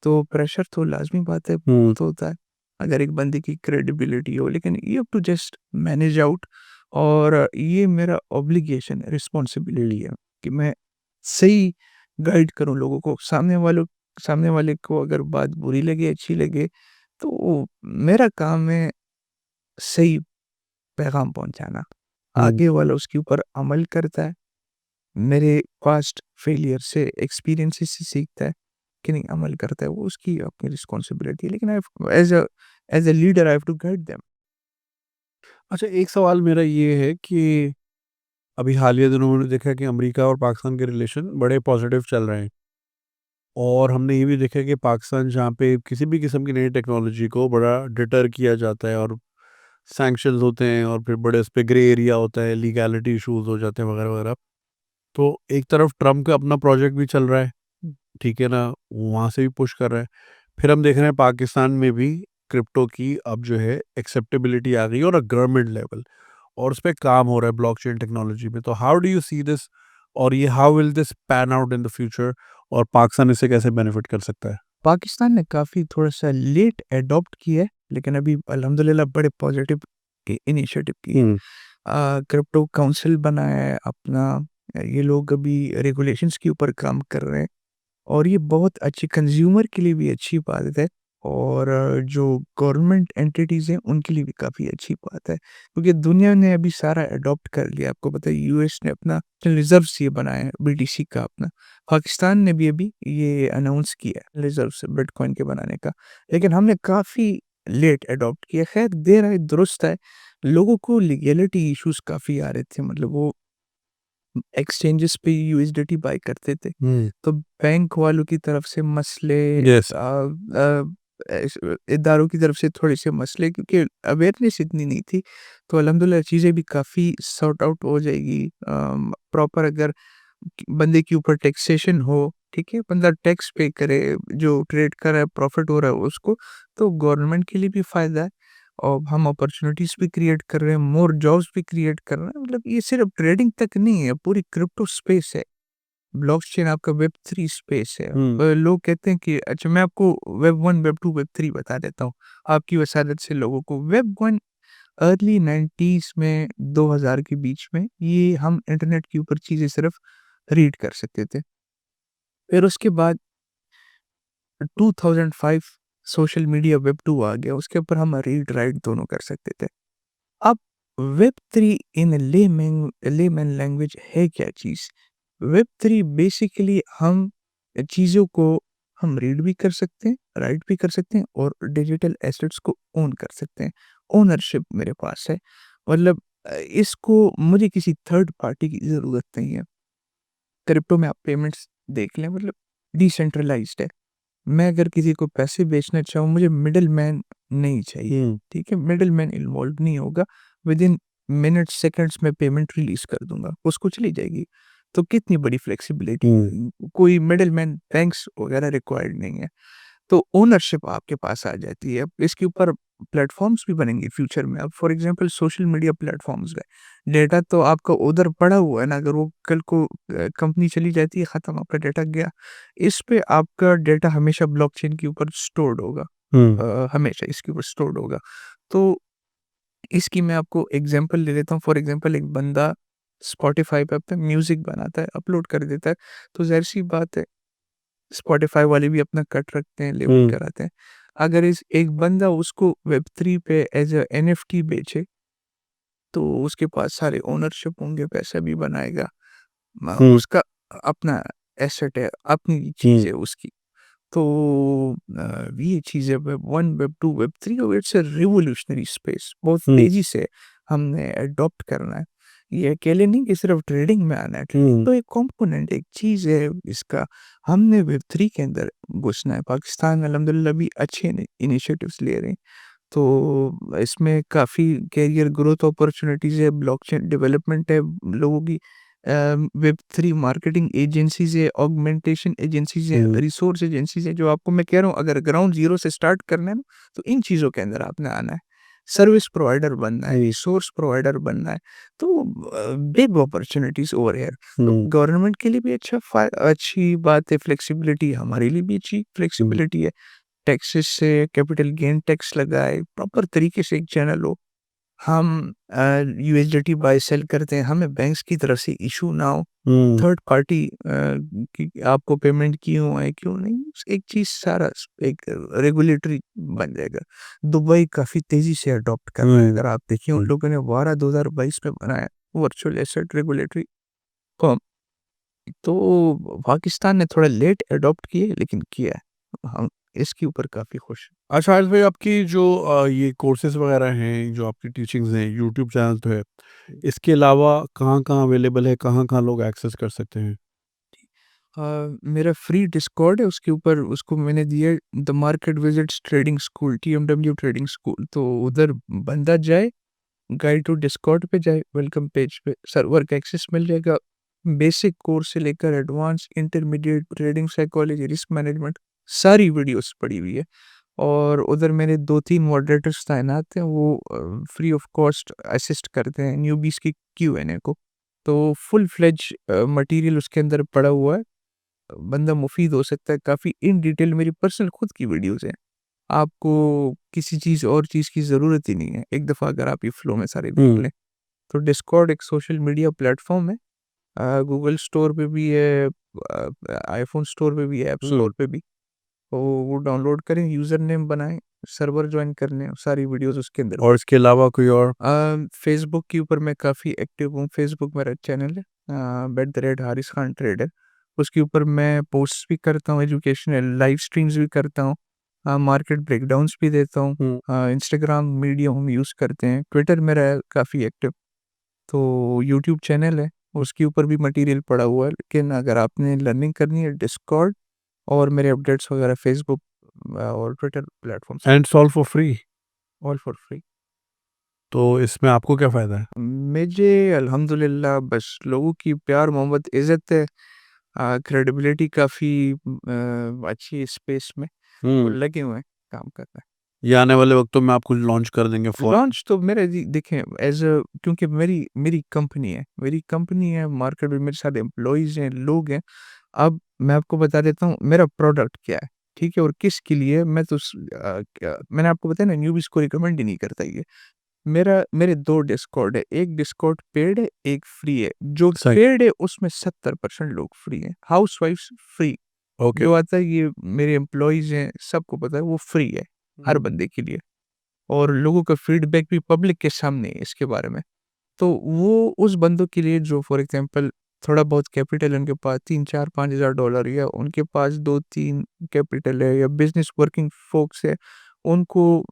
तो प्रेशर तो लाज़मी बात है, हुँ। बहुत होता है, अगर एक बंदे की क्रेडिबिलिटी हो, लेकिन you have to just manage out. और ये मेरा ऑब्लिगेशन है, रिस्पॉन्सिबिलिटी है कि मैं सही गाइड करूँ लोगों को। सामने वाले को अगर बात बुरी लगे, अच्छी लगे, तो मेरा काम है सही पैगाम पहुँचाना। हुँ। आगे वाला उसके ऊपर अमल करता है, मेरे पास्ट फेलियर से, एक्सपीरियंसेस से सीखता है कि नहीं अमल करता है, वो उसकी अपनी रिस्पॉन्सिबिलिटी है, लेकिन I have as a leader I have to guide them. अच्छा, एक सवाल मेरा ये है कि अभी हालिया दिनों में मैंने देखा है कि अमेरिका और पाकिस्तान के रिलेशन बड़े पॉजिटिव चल रहे हैं और हमने ये भी देखा है कि पाकिस्तान जहाँ पे किसी भी किस्म की नई टेक्नोलॉजी को बड़ा डिटर किया जाता है और सैंक्शंस होते हैं और फिर बड़े उस पे ग्रे एरिया होता है, लीगैलिटी इश्यूज़ हो जाते हैं वगैरह-वगैरह। तो एक तरफ ट्रम्प का अपना प्रोजेक्ट भी चल रहा है, ठीक है ना? वहाँ से भी पुश कर रहा है। फिर हम देख रहे हैं पाकिस्तान में भी क्रिप्टो की अब जो है एक्सेप्टेबिलिटी आ गई है और गवर्नमेंट लेवल और उस पे काम हो रहा है ब्लॉकचेन टेक्नोलॉजी पे। तो how do you see this और ये how will this pan out in the future और पाकिस्तान इससे कैसे बेनिफिट कर सकता है? पाकिस्तान ने काफ़ी थोड़ा-सा लेट एडॉप्ट किया है, लेकिन अभी अल्हम्दुलिल्लाह बड़े पॉजिटिव इनिशिएटिव किए। हुँ। क्रिप्टो काउंसिल बनाया है अपना, ये लोग अभी रेगुलेशंस के ऊपर काम कर रहे हैं। और ये बहुत अच्छी कंज़्यूमर के लिए भी अच्छी बात है और जो गवर्नमेंट एंटिटीज़ हैं, उनके लिए भी काफ़ी अच्छी बात है। क्योंकि दुनिया ने अभी सारा अडॉप्ट कर लिया। आपको पता है यूएस ने अपना रिज़र्व्स ये बनाया है बीटीसी का अपना। पाकिस्तान ने भी अभी ये अनाउंस किया है रिज़र्व्स बिटकॉइन के बनाने का। लेकिन हमने काफ़ी लेट अडॉप्ट किया। ख़ैर देर आए दुरुस्त है। लोगों को लीगैलिटी इश्यूज़ काफ़ी आ रहे थे। मतलब वो एक्सचेंजेस पे यूएसडीटी बाय करते थे। हुँ। तो बैंक वालों की तरफ से मसले यस। इदारों की तरफ से थोड़े-से मसले क्योंकि अवेयरनेस इतनी नहीं थी, तो अल्हम्दुलिल्लाह चीज़ें भी काफ़ी सॉर्ट आउट हो जाएगी। प्रॉपर अगर बंदे के ऊपर टैक्सेशन हो, ठीक है? बंदा टैक्स पे करे, जो ट्रेड कर रहा है, प्रॉफ़िट हो रहा है उसको, तो गवर्नमेंट के लिए भी फ़ायदा है और हम अपॉर्च्युनिटीज़ भी क्रिएट कर रहे हैं, मोर जॉब्स भी क्रिएट कर रहे हैं। मतलब ये सिर्फ़ ट्रेडिंग तक नहीं है, पूरी क्रिप्टो स्पेस है। ब्लॉकचेन आपका वेब 3 स्पेस है। हुँ। लोग कहते हैं कि अच्छा मैं आपको वेब 1, वेब 2, वेब 3 बता देता हूँ, आपकी वसादत से लोगों को। वेब 1 अर्ली 90s में 2000 के बीच में ये हम इंटरनेट के ऊपर चीज़ें सिर्फ़ रीड कर सकते थे। फिर उसके बाद 2005 सोशल मीडिया वेब 2 आ गया, उसके ऊपर हम रीड राइट दोनों कर सकते थे। अब वेब 3 इन लेमैन लैंग्वेज है क्या चीज़? वेब 3 बेसिकली हम चीज़ों को हम रीड भी कर सकते हैं, राइट भी कर सकते हैं और डिजिटल एसेट्स को ओन कर सकते हैं। ओनरशिप मेरे पास है। मतलब इसको मुझे किसी थर्ड पार्टी की ज़रूरत नहीं है। क्रिप्टो में आप पेमेंट्स देख लें मतलब डिसेंट्रलाइज़्ड है। मैं अगर किसी को पैसे बेचना चाहूँ, मुझे मिडलमैन नहीं चाहिए, हुँ। ठीक है? मिडलमैन इन्वॉल्व नहीं होगा, विदिन मिनट्स, सेकंड्स में पेमेंट रिलीज़ कर दूँगा, उसको चली जाएगी। तो कितनी बड़ी फ्लेक्सिबिलिटी, हुँ। कोई मिडलमैन बैंक्स वगैरह रिक्वायर्ड नहीं है। तो ओनरशिप आपके पास आ जाती है। इसके ऊपर प्लेटफ़ॉर्म्स भी बनेंगे फ्यूचर में। अब for example social media platforms में डेटा तो आपका उधर पड़ा हुआ है ना, अगर वो कल को कंपनी चली जाती है, ख़त्म आपका डेटा गया। इस पे आपका डेटा हमेशा ब्लॉकचेन के ऊपर स्टोर्ड होगा। हुँ। हमेशा इसके ऊपर स्टोर्ड होगा। तो इसकी मैं आपको एग्ज़ाम्पल ले लेता हूँ। फॉर एग्ज़ाम्पल एक बंदा स्पॉटिफ़ाई पे अपना म्यूज़िक बनाता है, अपलोड कर देता है, तो ज़ाहिर-सी बात है स्पॉटिफ़ाई वाले भी अपना कट रखते हैं, लेबल हुँ। कराते हैं। अगर इस एक बंदा उसको वेब 3 पे एज़ अ एनएफटी बेचे, तो उसके पास सारे ओनरशिप होंगे, पैसा भी बनाएगा। हुँ। उसका अपना एसेट है, अपनी चीज़ हुँ। है उसकी। तो ये चीज़ है वेब 1, वेब 2, वेब 3 और इट्स अ रिवॉल्यूशनरी स्पेस। बहुत हुँ। तेज़ी से हमने अडॉप्ट करना है। ये अकेले नहीं कि सिर्फ़ ट्रेडिंग में आना है, ट्रेडिंग हुँ। तो एक कॉम्पोनेंट, एक चीज़ है इसका। हमने वेब 3 के अंदर घुसना है। पाकिस्तान अल्हम्दुलिल्लाह अभी अच्छे इनिशिएटिव्स ले रहे हैं। तो इसमें काफ़ी करियर ग्रोथ अपॉर्च्युनिटीज़ है, ब्लॉकचेन डेवलपमेंट है, लोगों की वेब 3 मार्केटिंग एजेंसीज़ है, ऑगमेंटेशन एजेंसीज़ हैं, हुँ। रिसोर्स एजेंसीज़ हैं, जो आपको मैं कह रहा हूँ अगर ग्राउंड ज़ीरो से स्टार्ट करना है ना, तो इन चीज़ों के अंदर आपने आना है। सर्विस प्रोवाइडर बनना है, हुँ। रिसोर्स प्रोवाइडर बनना है, तो बिग अपॉर्च्युनिटीज़ ओवर हियर। तो हुँ। गवर्नमेंट के लिए भी अच्छी बात है, फ्लेक्सिबिलिटी हमारे लिए भी अच्छी हुँ। फ्लेक्सिबिलिटी है। टैक्सेस से कैपिटल गेन टैक्स लगाए, प्रॉपर तरीके से एक चैनल हो। हम यूएसडीटी बाय सेल करते हैं, हमें बैंक्स की तरफ से इश्यू ना हो। हुँ। थर्ड पार्टी कि आपको पेमेंट क्यों आए, क्यों नहीं, एक चीज़ सारा एक रेगुलेटरी बन जाएगा। दुबई काफ़ी तेज़ी से अडॉप्ट कर रहा है, हुँ। अगर आप देखिए उन हुँ। लोगों ने वारा 2022 में बनाया, वर्चुअल एसेट रेगुलेटरी फर्म। तो पाकिस्तान ने थोड़ा लेट अडॉप्ट किए, लेकिन किया है। हम इसके ऊपर काफ़ी खुश हैं। अच्छा आरिफ भाई आपकी जो ये कोर्सेज़ वग़ैरह हैं, जो आपकी टीचिंग्स हैं, यूट्यूब चैनल तो है, इसके अलावा कहाँ-कहाँ अवेलेबल है, कहाँ-कहाँ लोग एक्सेस कर सकते हैं? मेरा फ्री डिस्कॉर्ड है, उसके ऊपर उसको मैंने दिया है the market wizards trading school, TMW trading school. तो उधर बंदा जाए, गाइड टू डिस्कॉर्ड पे जाए, वेलकम पेज पे सर्वर का एक्सेस मिल जाएगा। बेसिक कोर्स से लेकर advance, intermediate, trading psychology, risk management, सारी वीडियोज़ पड़ी हुई है। और उधर मेरे 2-3 मॉडरेटर्स तैनात हैं, वो फ्री ऑफ कॉस्ट असिस्ट करते हैं न्यूबीज़ की क्यू-एन-ए को। तो फुल फ्लेज मटीरियल उसके अंदर पड़ा हुआ है। बंदा मुफ़ीद हो सकता है, काफ़ी इन डिटेल मेरी पर्सनल खुद की वीडियोज़ हैं। आपको किसी चीज़ और चीज़ की ज़रूरत ही नहीं है। एक दफ़ा अगर आप ये फ्लो में सारे देख हुँ। लें। तो डिस्कॉर्ड एक सोशल मीडिया प्लेटफ़ॉर्म है। गूगल स्टोर पे भी है, आईफ़ोन स्टोर पे भी है, ऐप स्टोर पे भी। तो वो डाउनलोड करें, यूज़र नेम बनाएँ, सर्वर जॉइन करने हैं, सारी वीडियोज़ उसके अंदर और इसके अलावा कोई और? फ़ेसबुक के ऊपर मैं काफ़ी एक्टिव हूँ, फ़ेसबुक मेरा चैनल है @हारिस खान ट्रेडर। उसके ऊपर मैं पोस्ट्स भी करता हूँ, एजुकेशनल लाइव स्ट्रीम्स भी करता हूँ, मार्केट ब्रेकडाउन्स भी देता हूँ। हुँ। इंस्टाग्राम मीडिया हम यूज़ करते हैं, ट्विटर मेरा है काफ़ी एक्टिव। तो यूट्यूब चैनल है, उसके ऊपर भी मटीरियल पड़ा हुआ है, लेकिन अगर आपने लर्निंग करनी है डिस्कॉर्ड और मेरे अपडेट्स वगैरह फ़ेसबुक और Twitter platforms and it's all for free. All for free. तो इसमें आपको क्या फ़ायदा है? मुझे अल्हम्दुलिल्लाह बस लोगों की प्यार, मोहब्बत, इज़्ज़त है, क्रेडिबिलिटी काफ़ी अच्छी है इस स्पेस में, तो हुँ। लगे हुए हैं, काम कर रहे हैं। ये आने वाले वक़्तों में आप कुछ लॉन्च कर देंगे फ़ौरन? लॉन्च तो मेरे जी देखें क्योंकि मेरी मेरी कंपनी है, मार्केट में मेरे साथ एम्प्लॉइज़ हैं, लोग हैं। अब मैं आपको बता देता हूँ मेरा प्रोडक्ट क्या है, ठीक है? और किसके लिए मैं तो क्या मैंने आपको बताया ना न्यूबीज़ को रिकमेंड ही नहीं करता ये। मेरे 2 डिस्कॉर्ड है, एक डिस्कॉर्ड पेड है, एक फ्री है। जो सही। पेड है उसमें 70% लोग फ्री हैं, हाउसवाइफ्स फ्री। ओके। जो आता है ये मेरे एम्प्लॉइज़ हैं, सबको पता है वो फ्री है, हर हुँ। बंदे के लिए। और लोगों का फीडबैक भी पब्लिक के सामने है इसके बारे में। तो वो उस बंदों के लिए जो फॉर एग्ज़ाम्पल थोड़ा बहुत कैपिटल है उनके पास 3, 4, $5,000 या उनके पास 2-3 कैपिटल है या बिज़नेस वर्किंग फ़ोक्स है, उनको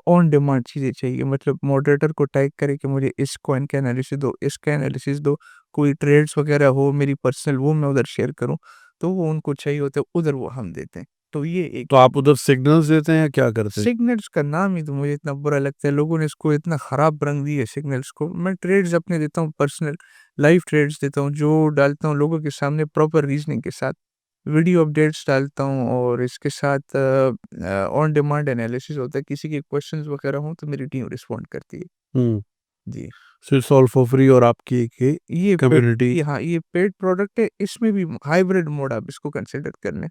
ऑन डिमांड चीज़ें चाहिए। मतलब मॉडरेटर को टैग करे कि मुझे इस कॉइन का एनालिसिस दो, इसका एनालिसिस दो, कोई ट्रेड्स वगैरह हो मेरी पर्सनल वो मैं उधर शेयर करूँ, तो वो उनको चाहिए होता है, उधर वो हम देते हैं। तो ये एक तो आप उधर सिग्नल्स देते हैं या क्या करते हैं? सिग्नल्स का नाम ही तो मुझे इतना बुरा लगता है, लोगों ने इसको इतना खराब रंग दिया है सिग्नल्स को। मैं ट्रेड्स अपने देता हूँ पर्सनल, लाइव ट्रेड्स देता हूँ, जो डालता हूँ लोगों के सामने प्रॉपर रीज़निंग के साथ। वीडियो अपडेट्स डालता हूँ और इसके साथ ऑन डिमांड एनालिसिस होता है, किसी के क्वेश्चंस वगैरह हों तो मेरी टीम रिस्पॉन्ड करती है। हुँ। जी। So it's all for free और आपकी एक ये ये पेड कम्युनिटी। हाँ, ये पेड प्रोडक्ट है, इसमें भी हाइब्रिड मोड आप इसको कंसिडर कर लें।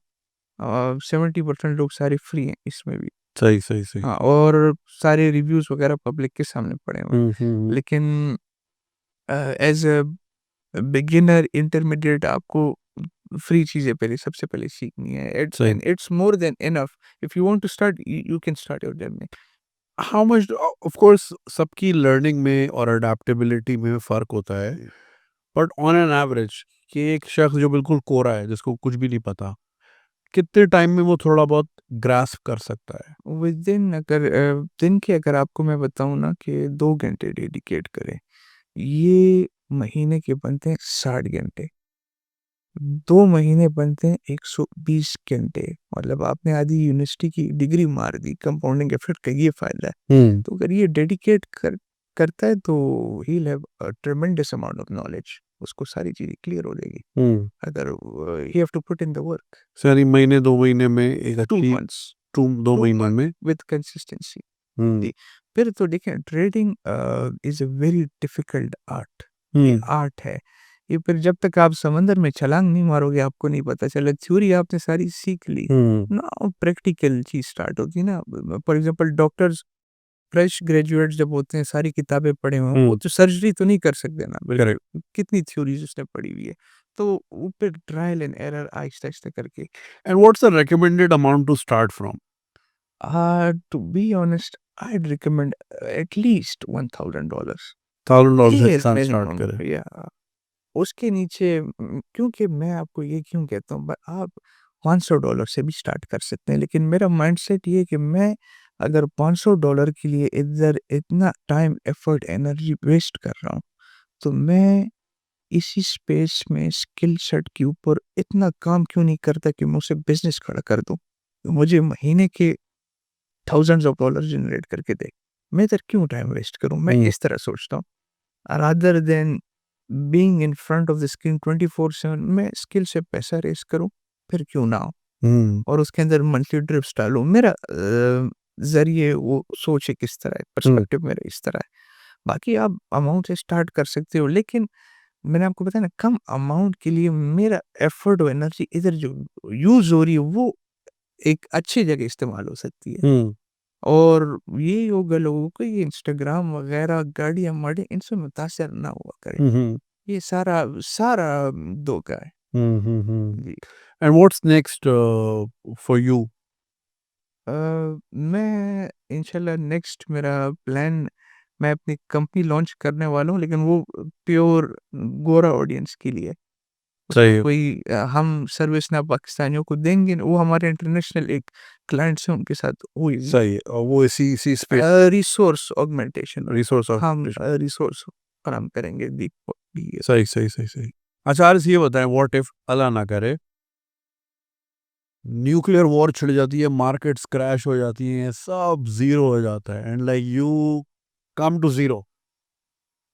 70% लोग सारे फ्री हैं इसमें भी। सही, सही, सही। हाँ, और सारे रिव्यूज़ वगैरह पब्लिक के सामने पड़े हुए हैं। हुँ, हुँ, हुँ। लेकिन एज़ अ बिगिनर इंटरमीडिएट आपको फ्री चीज़ें पहले सबसे पहले सीखनी है। सही। And it's more than enough if you want to start you can start your journey. How much of course सबकी लर्निंग में और अडैप्टेबिलिटी में फ़र्क होता है। बट ऑन एन एवरेज कि एक शख्स जो बिल्कुल कोरा है, जिसको कुछ भी नहीं पता, कितने टाइम में वो थोड़ा बहुत ग्रास्प कर सकता है? विदिन अगर दिन के अगर आपको मैं बताऊँ ना कि 2 घंटे डेडिकेट करें, ये महीने के बनते हैं 60 घंटे। 2 महीने बनते हैं 120 घंटे। मतलब आपने आधी यूनिवर्सिटी की डिग्री मार दी, कंपाउंडिंग इफ़ेक्ट का ये फ़ायदा है। हुँ, तो अगर ये डेडिकेट करता है तो he will have a tremendous amount of knowledge. उसको सारी चीज़ें क्लियर हो जाएगी। हुँ। अगर he have to put in the work so यानी महीने 2 महीने में एक 2 अच्छी मंथ्स 2 2 महीनों मंथ में। With consistency. हुँ, जी, फिर तो देखिए trading is a very difficult art. ये हुँ, आर्ट है। ये फिर जब तक आप समंदर में छलांग नहीं मारोगे आपको नहीं पता चला। थ्योरी आपने सारी सीख ली, हुँ, नाउ प्रैक्टिकल चीज़ स्टार्ट होती है ना। For example doctors fresh graduates जब होते हैं सारी किताबें पढ़े हुए हैं, वो हुँ। तो सर्जरी तो नहीं कर सकते ना करेक्ट। बिल्कुल। कितनी थ्योरीज़ उसने पढ़ी हुई है। तो वो फिर ट्रायल एंड एरर आहिस्ता-आहिस्ता करके and what's the recommended amount to start from? To be honest I'd recommend at least $1,000 $1000 से ये इंसान स्टार्ट मिनिमम करे। या उसके नीचे क्योंकि मैं आपको ये क्यों कहता हूँ आप $500 से भी स्टार्ट कर सकते हैं, लेकिन मेरा माइंडसेट ये है कि मैं अगर $500 के लिए इधर इतना टाइम, एफर्ट, एनर्जी वेस्ट कर रहा हूँ, तो मैं इसी स्पेस में स्किल सेट के ऊपर इतना काम क्यों नहीं करता कि मैं उसे बिज़नेस खड़ा कर दूँ? मुझे महीने के थाउज़ेंड्स ऑफ डॉलर जनरेट करके दे। मैं इधर क्यों टाइम वेस्ट करूँ? मैं हुँ, इस तरह सोचता हूँ। Rather than being in front of the screen 24/7 मैं स्किल से पैसा रेज़ करूँ, फिर क्यों ना हो? हुँ, और उसके अंदर मंथली ड्रिप्स डालूँ। मेरा ज़रिए वो सोच एक इस तरह है, हुँ, पर्सपेक्टिव मेरा इस तरह है। बाकी आप अमाउंट से स्टार्ट कर सकते हो, लेकिन मैंने आपको बताया ना कम अमाउंट के लिए मेरा एफर्ट और एनर्जी इधर जो यूज़ हो रही है, वो एक अच्छी जगह इस्तेमाल हो सकती है। हुँ, और ये योगा लोगों को ये इंस्टाग्राम वगैरह गाड़ियाँ-वाड़ियाँ इनसे मुतासिर ना हुआ करें। हुँ, हुँ। ये सारा सारा धोखा है। जी। And what's next for you? अ, मैं इंशाल्लाह नेक्स्ट मेरा प्लान, मैं अपनी कंपनी लॉन्च करने वाला हूँ, लेकिन वो प्योर गोरा ऑडियंस के लिए। उसमें सही है, कोई हम सर्विस ना पाकिस्तानियों को देंगे, वो हमारे इंटरनेशनल एक क्लाइंट्स हैं, उनके साथ होगी। सही है। और वो इसी इसी स्पेस रिसोर्स ऑगमेंटेशन, रिसोर्स हम ऑर्गेनाइजेशन। रिसोर्स फराहम करेंगे दी। सही, सही, सही, सही। अच्छा हारिस ये बताएँ, व्हाट इफ अल्लाह ना करे न्यूक्लियर वॉर छिड़ जाती है, मार्केट्स क्रैश हो जाती हैं, सब ज़ीरो हो जाता है and like you come to zero,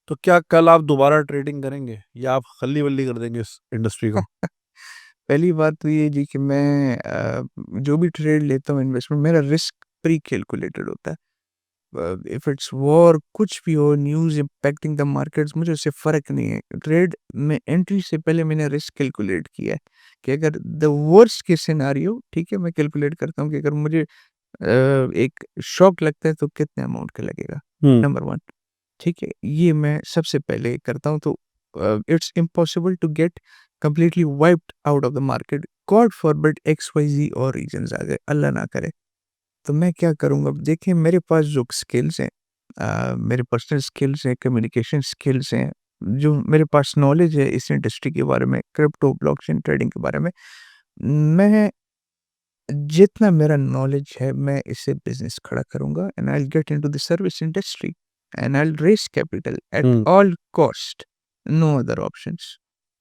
तो क्या कल आप दोबारा ट्रेडिंग करेंगे या आप खल्ली-वल्ली कर देंगे इस इंडस्ट्री को? पहली बात तो ये जी कि मैं जो भी ट्रेड लेता हूँ इन्वेस्टमेंट, मेरा रिस्क प्री कैलकुलेटेड होता है। इफ इट्स वॉर, कुछ भी हो, न्यूज़ इम्पैक्टिंग द मार्केट्स, मुझे उससे फ़र्क नहीं है। ट्रेड में एंट्री से पहले मैंने रिस्क कैलकुलेट किया है कि अगर द वर्स्ट केस सिनेरियो, ठीक है, मैं कैलकुलेट करता हूँ कि अगर मुझे एक शॉक लगता है तो कितने अमाउंट का लगेगा, हुँ, नंबर 1, ठीक है? ये मैं सबसे पहले करता हूँ। तो it's impossible to get completely wiped out of the market, god forbid X Y Z और रीज़न्स आ गए, अल्लाह ना करे। तो मैं क्या करूँगा? अब देखिए, मेरे पास जो स्किल्स हैं, मेरे पर्सनल स्किल्स हैं, कम्युनिकेशन स्किल्स हैं, जो मेरे पास नॉलेज है इस इंडस्ट्री के बारे में, क्रिप्टो, ब्लॉकचेन ट्रेडिंग के बारे में, मैं जितना मेरा नॉलेज है, मैं इससे बिज़नेस खड़ा करूँगा and I will get into the service industry and I will raise capital at हुँ। All cost, no other options.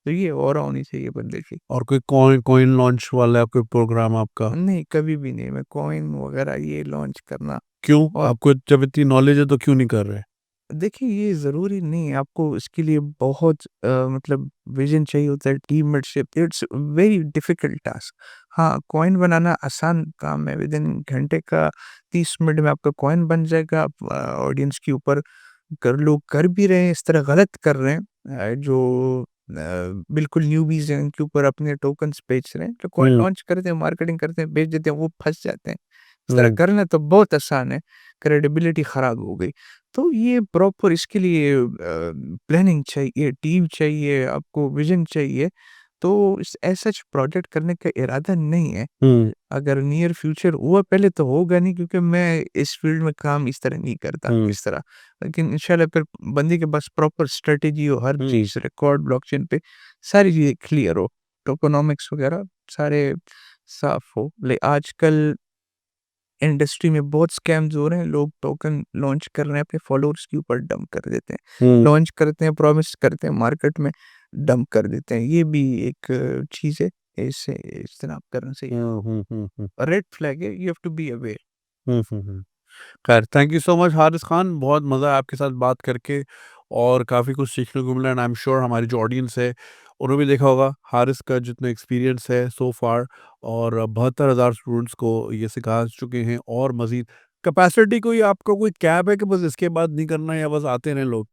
तो ये ऑरा होनी चाहिए बंदे की। और कोई कॉइन कॉइन लॉन्च वाला है कोई प्रोग्राम आपका? नहीं, कभी भी नहीं, मैं कॉइन वगैरह ये लॉन्च करना। क्यों? और आपको जब इतनी नॉलेज है तो क्यों नहीं कर रहे? देखिए, ये ज़रूरी नहीं है, आपको इसके लिए बहुत मतलब विज़न चाहिए होता है, टीममेटशिप, इट्स वेरी डिफ़िकल्ट टास्क। हाँ, कॉइन बनाना आसान काम है, विदिन घंटे का 30 मिनट में आपका कॉइन बन जाएगा, आप ऑडियंस के ऊपर कर लोग कर भी रहे हैं, इस तरह गलत कर रहे हैं, जो बिल्कुल न्यूबीज़ हैं, उनके ऊपर अपने टोकन्स बेच रहे हैं, तो कॉइन हुँ, लॉन्च करते हैं, मार्केटिंग करते हैं, बेच देते हैं, वो फँस जाते हैं। इस तरह हुँ, करना तो बहुत आसान है, क्रेडिबिलिटी ख़राब हो गई। तो ये प्रॉपर इसके लिए प्लानिंग चाहिए, टीम चाहिए, आपको विज़न चाहिए, तो इस एज़ सच प्रोजेक्ट करने का इरादा नहीं है। हुँ, अगर नियर फ्यूचर हुआ, पहले तो होगा नहीं, क्योंकि मैं इस फ़ील्ड में काम इस तरह नहीं करता, हुँ, इस तरह। लेकिन इंशाल्लाह फिर बंदे के पास प्रॉपर स्ट्रैटेजी हो, हर हुँ, चीज़ रिकॉर्ड ब्लॉकचेन पे सारी चीज़ें क्लियर हो, टोकेनोमिक्स वगैरह सारे साफ़ हो। आजकल इंडस्ट्री में बहुत स्कैम्स हो रहे हैं, लोग टोकन लॉन्च कर रहे हैं, अपने फॉलोअर्स के ऊपर डंप कर देते हैं। हुँ, लॉन्च करते हैं, प्रॉमिस करते हैं, मार्केट में डंप कर देते हैं। ये भी एक चीज़ है, इससे इज्तनाब करना चाहिए। हुँ, हुँ, हुँ, हुँ, रेड फ्लैग है, you have to be aware. हुँ, हुँ, हुँ। खैर thank you so much Haris Khan, बहुत मज़ा आया आपके साथ बात करके और काफ़ी कुछ सीखने को मिला एंड आई एम श्योर हमारी जो ऑडियंस है उन्होंने भी देखा होगा हारिस का जितना एक्सपीरियंस है सो फार, और 72,000 स्टूडेंट्स को ये सिखा चुके हैं और मज़ीद कैपेसिटी कोई आपका कोई कैप है कि बस इसके बाद नहीं करना है या बस आते रहें लोग?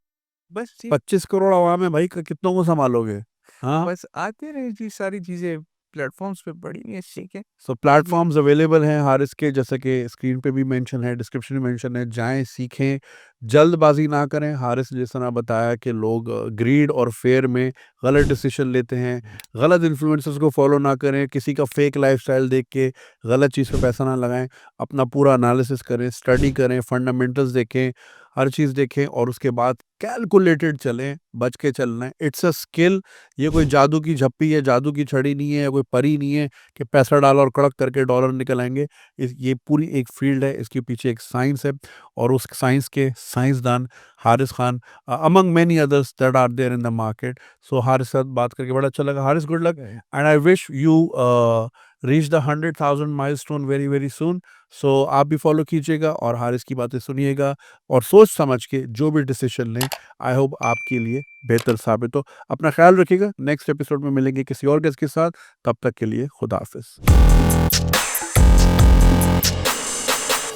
बस ये 25 करोड़ आवाम है भाई, कितनों को सँभालोगे? हाँ? बस आते रहे जी, सारी चीज़ें प्लेटफ़ॉर्म्स पे पड़ी हुई हैं, सीखें। सो जी, प्लेटफ़ॉर्म्स अवेलेबल हैं हारिस के, जैसे कि स्क्रीन पे भी मेंशन है, डिस्क्रिप्शन में मेंशन है, जाएँ, सीखें, जल्दबाज़ी ना करें। हारिस ने जिस तरह बताया कि लोग ग्रीड और फ़ेयर में गलत डिसीज़न लेते हैं, गलत इन्फ्लुएंसर्स को फ़ॉलो ना करें, किसी का फ़ेक लाइफ़स्टाइल देख के गलत चीज़ पे पैसा ना लगाएँ, अपना पूरा एनालिसिस करें, स्टडी करें, फंडामेंटल्स देखें, हर चीज़ देखें और उसके बाद कैलकुलेटेड चलें, बच के चलना है। इट्स अ स्किल, ये कोई जादू की झप्पी है, जादू की छड़ी नहीं है, कोई परी नहीं है कि पैसा डालो और कड़क करके डॉलर निकल आएँगे। इस ये पूरी एक फ़ील्ड है, इसके पीछे एक साइंस है और उस साइंस के साइंसदान Haris Khan among many others that are there in the market. So Haris के साथ बात करके बड़ा अच्छा लगा। Haris good luck and I wish you reach the 100,000 milestone very, very soon. So आप भी फ़ॉलो कीजिएगा और हारिस की बातें सुनिएगा और सोच समझ के जो भी डिसीज़न लें, आई होप आपके लिए बेहतर साबित हो। अपना ख़्याल रखिएगा, नेक्स्ट एपिसोड में मिलेंगे किसी और गेस्ट के साथ, तब तक के लिए खुदा हाफ़िज़।